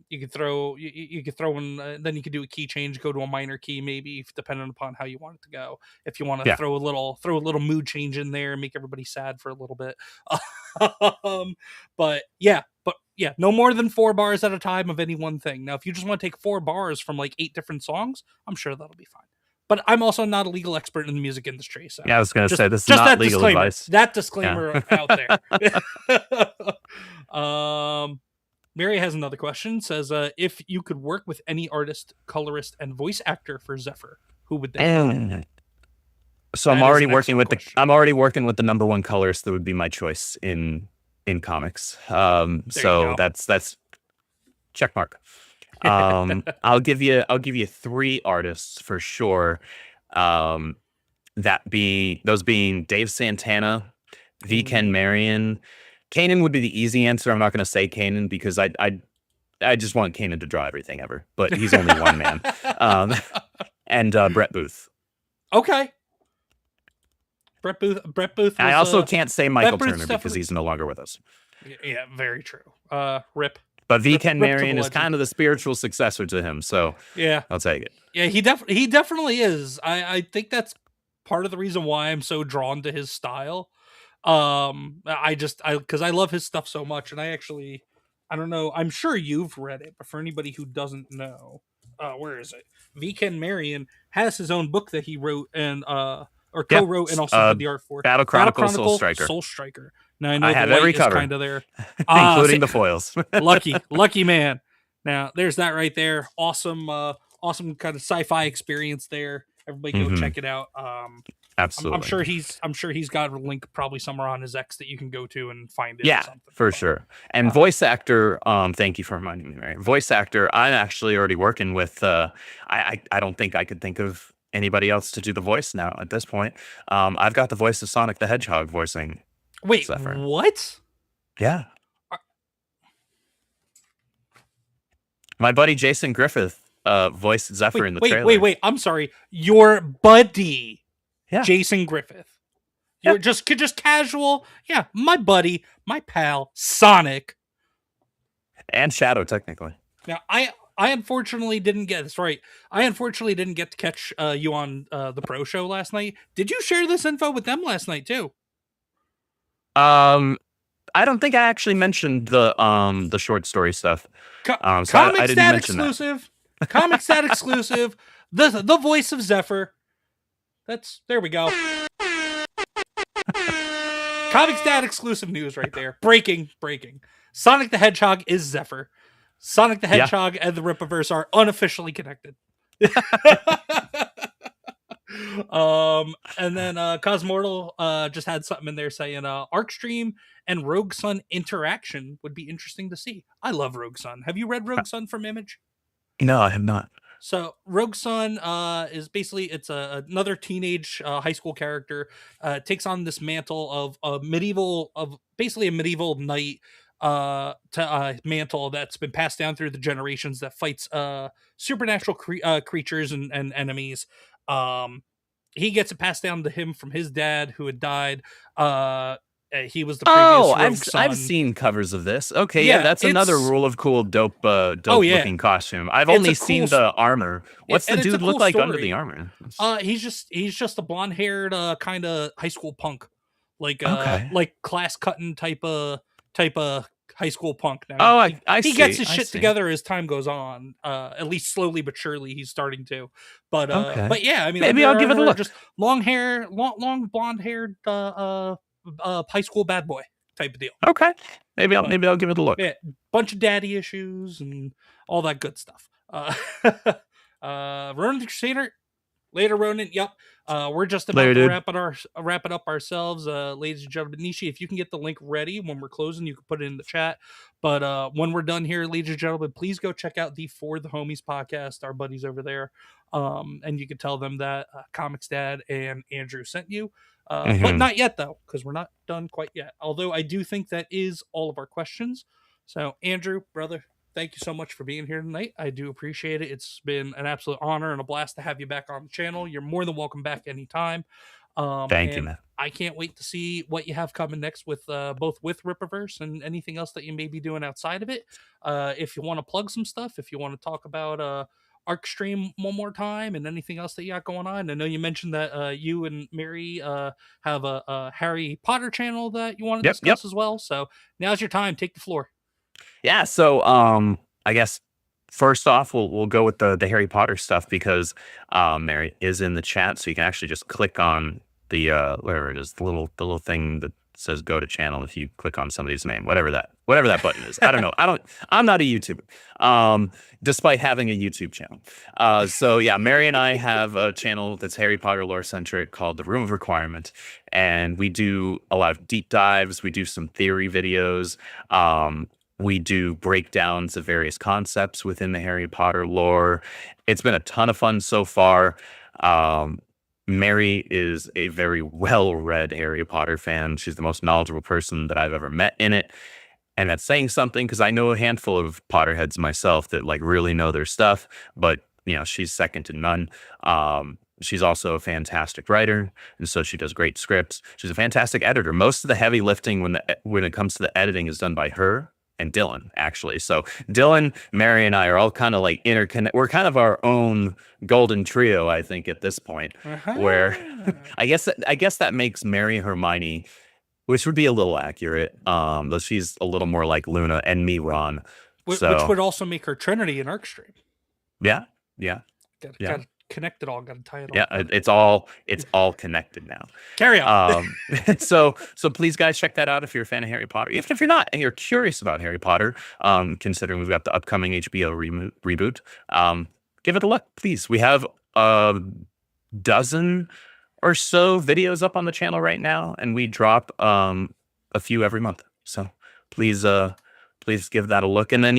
You could throw in, then you could do a key change, go to a minor key, maybe, depending upon how you want it to go. If you want to throw a little mood change in there and make everybody sad for a little bit. But yeah, no more than 4 bars at a time of any one thing. Now, if you just want to take 4 bars from like 8 different songs, I'm sure that'll be fine. But I'm also not a legal expert in the music industry. So yeah, I was going to say, this is not legal advice. That disclaimer out there. Mary has another question. Says, if you could work with any artist, colorist, and voice actor for Zephyr, who would they be? So I'm already working with the number 1 colorist that would be my choice in comics. So that's check mark. I'll give you 3 artists for sure. Those being Dave Santana, V. Ken Marion. Kanan would be the easy answer. I'm not going to say Kanan because I just want Kanan to draw everything ever, but he's only one man. And Brett Booth. Okay. Brett Booth. Was, I also can't say Michael Turner because he's no longer with us. Yeah, very true. Rip. But V. Ken Marion is kind of the spiritual successor to him, so yeah, I'll take it. Yeah, he definitely is. I think that's part of the reason why I'm so drawn to his style. Because I love his stuff so much, and I don't know. I'm sure you've read it, but for anybody who doesn't know, where is it? V. Ken Marion has his own book that he wrote and or co-wrote and also did the art for. Battle Chronicle Soul Striker. Now I know I have every cover, kind of there, including the foils. lucky man. Now there's that right there. Awesome kind of sci-fi experience there. Everybody go check it out. Absolutely. I'm sure he's got a link probably somewhere on his X that you can go to and find it. Yeah, or something. for sure. And voice actor, thank you for reminding me, Mary. Voice actor, I'm actually already working with. I don't think I could think of anybody else to do the voice now at this point. I've got the voice of Sonic the Hedgehog voicing. Wait, Zephyr. What? Yeah. My buddy Jason Griffith voiced Zephyr in the trailer. Wait. I'm sorry. Your buddy, yeah. Jason Griffith. You're just casual. Yeah, my buddy, my pal, Sonic. And Shadow, technically. Now, I unfortunately didn't get this right. I unfortunately didn't get to catch you on the pro show last night. Did you share this info with them last night too? I don't think I actually mentioned the short story stuff. So I didn't ComixDad mention exclusive. ComixDad exclusive. The voice of Zephyr. There we go. ComixDad exclusive news right there. Breaking. Sonic the Hedgehog is Zephyr. Sonic the Hedgehog and the Rippaverse are unofficially connected. And then Cosmortal just had something in there saying Arcstream and Rogue Sun interaction would be interesting to see. I love Rogue Sun. Have you read Rogue Sun from Image? No, I have not. So Rogue Sun is basically another teenage high school character takes on this mantle of a medieval knight mantle that's been passed down through the generations that fights supernatural creatures and enemies. He gets it passed down to him from his dad who had died. He was the previous Rogue Sun. I've seen covers of this. Okay, yeah, that's another rule of cool, dope looking costume. I've only seen the armor. What's the dude look like under the armor? He's just a blonde-haired kind of high school punk, like class cutting type of high school punk. Now, he gets his shit together as time goes on. At least slowly but surely, he's starting to. But yeah, I mean, maybe I'll give it a look. Just long blonde-haired high school bad boy type of deal. Okay, maybe I'll give it a look. Yeah, bunch of daddy issues and all that good stuff. Ronan the Crusader, later Ronan. Yep. We're just about to wrap it up ourselves, ladies and gentlemen. Nishi, if you can get the link ready when we're closing, you can put it in the chat. But when we're done here, ladies and gentlemen, please go check out the For the Homies podcast, our buddies over there. And you can tell them that ComixDad and Andrew sent you. But not yet, though, because we're not done quite yet. Although I do think that is all of our questions. So, Andrew, brother, thank you so much for being here tonight. I do appreciate it. It's been an absolute honor and a blast to have you back on the channel. You're more than welcome back anytime. Thank you, man. I can't wait to see what you have coming next with both with Rippaverse and anything else that you may be doing outside of it. If you want to plug some stuff, if you want to talk about Arcstream one more time and anything else that you got going on. I know you mentioned that you and Mary have a Harry Potter channel that you want to discuss as well. So now's your time. Take the floor. Yeah. So I guess first off, we'll go with the Harry Potter stuff because Mary is in the chat, so you can actually just click on the wherever it is, the little thing that says go to channel. If you click on somebody's name, whatever that button is, I don't know. I'm not a YouTuber, despite having a YouTube channel. So yeah, Mary and I have a channel that's Harry Potter lore centric called The Room of Requirement. And we do a lot of deep dives. We do some theory videos. We do breakdowns of various concepts within the Harry Potter lore. It's been a ton of fun so far. Mary is a very well-read Harry Potter fan. She's the most knowledgeable person that I've ever met in it. And that's saying something because I know a handful of Potterheads myself that like really know their stuff, but you know, she's second to none. She's also a fantastic writer, and so she does great scripts. She's a fantastic editor. Most of the heavy lifting when it comes to the editing is done by her and Dylan, actually. So Dylan, Mary, and I are all kind of like interconnected. We're kind of our own golden trio, I think, at this point. Where I guess that makes Mary Hermione, which would be a little accurate. Though she's a little more like Luna and me, Ron. Which would also make her Trinity in Arcstream. Yeah. Got to connect it all. Got to tie it all. Yeah, it's all connected now. Carry on. So please, guys, check that out if you're a fan of Harry Potter. Even if you're not and you're curious about Harry Potter, considering we've got the upcoming HBO reboot, give it a look, please. We have a dozen or so videos up on the channel right now, and we drop a few every month. So please give that a look. And then,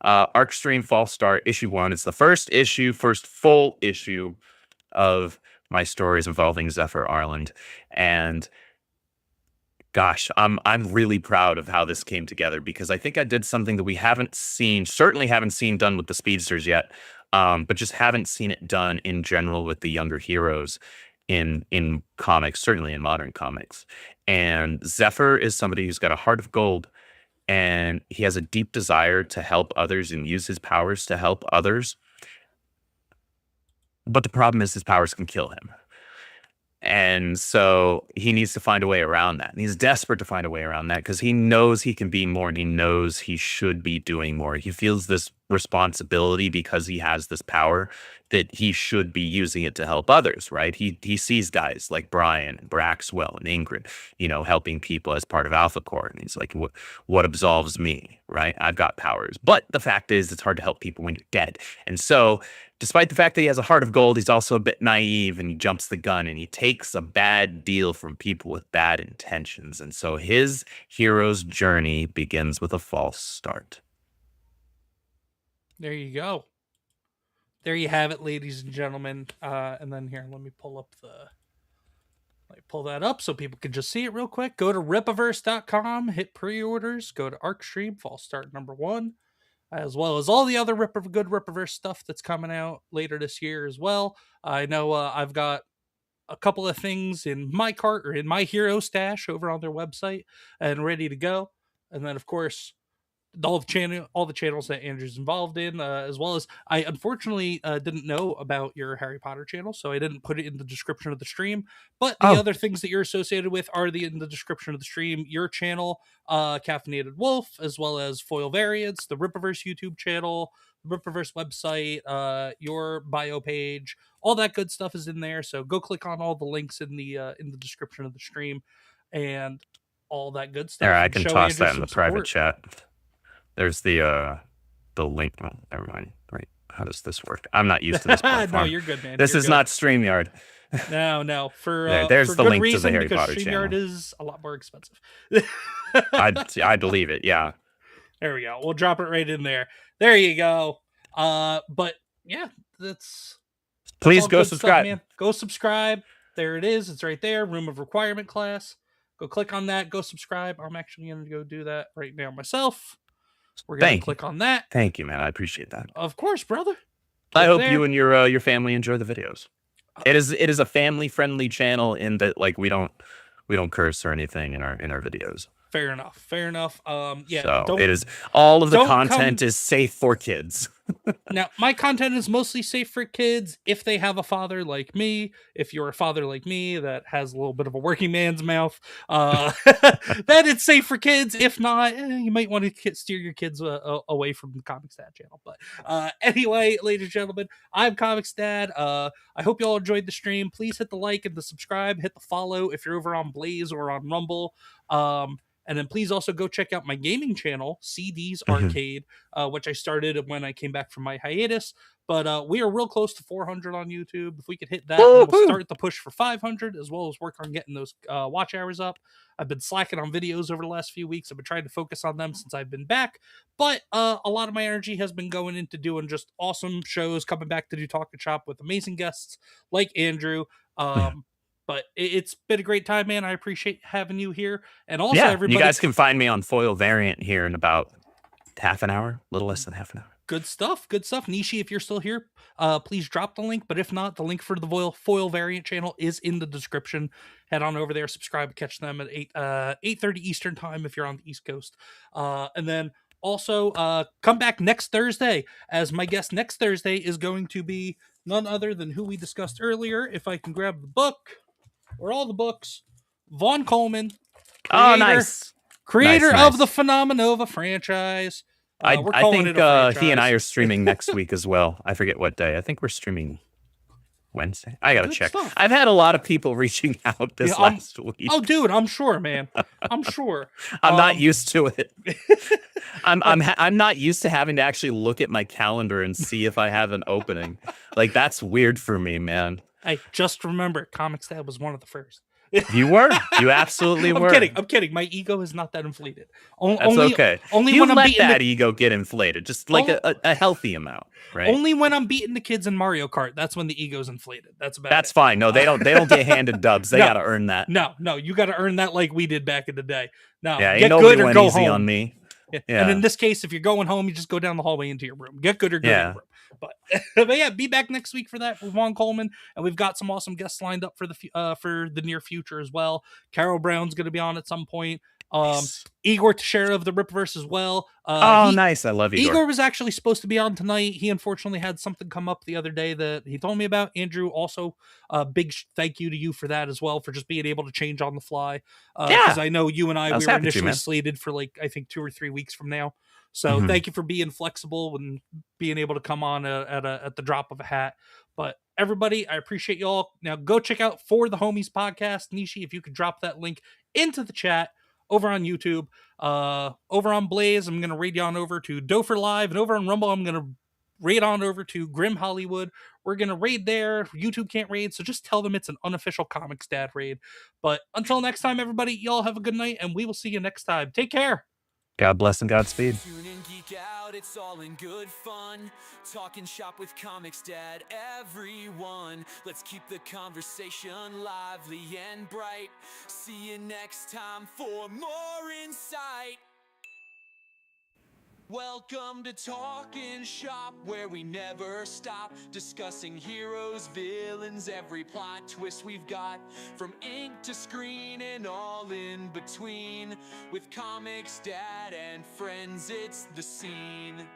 Arcstream Fall Start issue 1. It's the first full issue of my stories involving Zephyr Arland. And gosh, I'm really proud of how this came together because I think I did something that we certainly haven't seen done with the Speedsters yet, but just haven't seen it done in general with the younger heroes. in comics, certainly in modern comics. And Zephyr is somebody who's got a heart of gold, and he has a deep desire to help others and use his powers to help others. But the problem is his powers can kill him. And so he needs to find a way around that. And he's desperate to find a way around that because he knows he can be more and he knows he should be doing more. He feels this responsibility because he has this power that he should be using it to help others, right? He sees guys like Brian and Braxwell and Ingrid, helping people as part of Alpha Corps. And he's like, what absolves me, right? I've got powers. But the fact is, it's hard to help people when you're dead. And so despite the fact that he has a heart of gold, he's also a bit naive and he jumps the gun and he takes a bad deal from people with bad intentions. And so his hero's journey begins with a false start. There you go. There you have it, ladies and gentlemen. And then here, let me pull that up so people can just see it real quick. Go to Rippaverse.com, hit pre-orders, go to Arcstream, false start number 1. As well as all the other good Rippaverse stuff that's coming out later this year as well. I know I've got a couple of things in my cart or in my hero stash over on their website and ready to go. And then, of course, all the channels that Andrew's involved in, as well as I unfortunately didn't know about your Harry Potter channel, so I didn't put it in the description of the stream. But the other things that you're associated with are in the description of the stream. Your channel, Caffeinated Wolf, as well as Foil Variants, the Rippaverse YouTube channel, the Rippaverse website, your bio page, all that good stuff is in there. So go click on all the links in the description of the stream and all that good stuff. There, I can toss that in the private chat. There's the link. Oh, never mind. Right. How does this work? I'm not used to this platform. No, you're good, man. This is not StreamYard. No. There's for the good link reason, to the Harry because Potter StreamYard channel. is a lot more expensive. I believe it. Yeah. There we go. We'll drop it right in there. There you go. But yeah, that's Please all go good subscribe. stuff, man. Go subscribe. There it is. It's right there. Room of Requirement class. Go click on that. Go subscribe. I'm actually going to go do that right now myself. We're going to click on that. Thank you, man. I appreciate that. Of course, brother. I hope you and your family enjoy the videos. It is a family friendly channel in that we don't curse or anything in our videos. Fair enough. Yeah. So it is all of the content is safe for kids. Now, my content is mostly safe for kids if they have a father like me. If you're a father like me that has a little bit of a working man's mouth, then it's safe for kids. If not, you might want to steer your kids away from the ComixDad channel. But anyway, ladies and gentlemen, I'm ComixDad. I hope you all enjoyed the stream. Please hit the like and the subscribe. Hit the follow if you're over on Blaze or on Rumble. And then please also go check out my gaming channel, CD's Arcade, which I started when I came back from my hiatus. But we are real close to 400 on YouTube. If we could hit that, then we'll start the push for 500, as well as work on getting those watch hours up. I've been slacking on videos over the last few weeks. I've been trying to focus on them since I've been back. But a lot of my energy has been going into doing just awesome shows, coming back to do Talkin' Shop with amazing guests like Andrew. But it's been a great time, man. I appreciate having you here. And also, everybody, you guys can find me on Foil Variant here in about half an hour, a little less than half an hour. Good stuff. Nishi, if you're still here, please drop the link. But if not, the link for the Foil Variant channel is in the description. Head on over there, subscribe, and catch them at 8:30 Eastern time if you're on the East Coast. And then also come back next Thursday, as my guest next Thursday is going to be none other than who we discussed earlier. If I can grab the book. Or all the books. Vaughn Coleman. Creator of the Phenomenova franchise. I think he and I are streaming next week as well. I forget what day. I think we're streaming Wednesday. I gotta check. Stuff. I've had a lot of people reaching out this last week. Oh, dude, I'm sure, man. I'm sure. I'm not used to it. I'm not used to having to actually look at my calendar and see if I have an opening. That's weird for me, man. Hey, just remember, ComixDad was one of the first. You were. You absolutely were. I'm kidding. My ego is not that inflated. That's okay. Only when let that ego get inflated, just a healthy amount, right? Only when I'm beating the kids in Mario Kart, that's when the ego's inflated. That's fine. No, they don't get handed dubs. They gotta earn that. No, you gotta earn that like we did back in the day. No, get good or go home. On me. Yeah. And in this case, if you're going home, you just go down the hallway into your room. Get good or go to your room. But but yeah, be back next week for that with Juan Coleman, and we've got some awesome guests lined up for the near future as well. Carol Brown's going to be on at some point. Nice. Igor Teixeira of the Rippaverse as well. Oh, nice. I love Igor. Igor was actually supposed to be on tonight. He unfortunately had something come up the other day that he told me about. Andrew, also a big thank you to you for that as well, for just being able to change on the fly. Because I know you and I was we were happy to, initially man. slated for like, I think 2 or 3 weeks from now. So thank you for being flexible and being able to come on at the drop of a hat. But everybody, I appreciate y'all. Now go check out For the Homies podcast. Nishi, if you could drop that link into the chat over on YouTube. Over on Blaze, I'm going to raid you on over to Dofer Live. And over on Rumble, I'm going to raid on over to Grim Hollywood. We're going to raid there. YouTube can't raid, so just tell them it's an unofficial ComixDad raid. But until next time, everybody, y'all have a good night, and we will see you next time. Take care. God bless and Godspeed. Tune in, geek out, it's all in good fun. Talking shop with ComixDad, everyone. Let's keep the conversation lively and bright. See you next time for more insight. Welcome to Talkin' Shop, where we never stop discussing heroes, villains, every plot twist we've got, from ink to screen and all in between. With ComixDad and friends, it's the scene.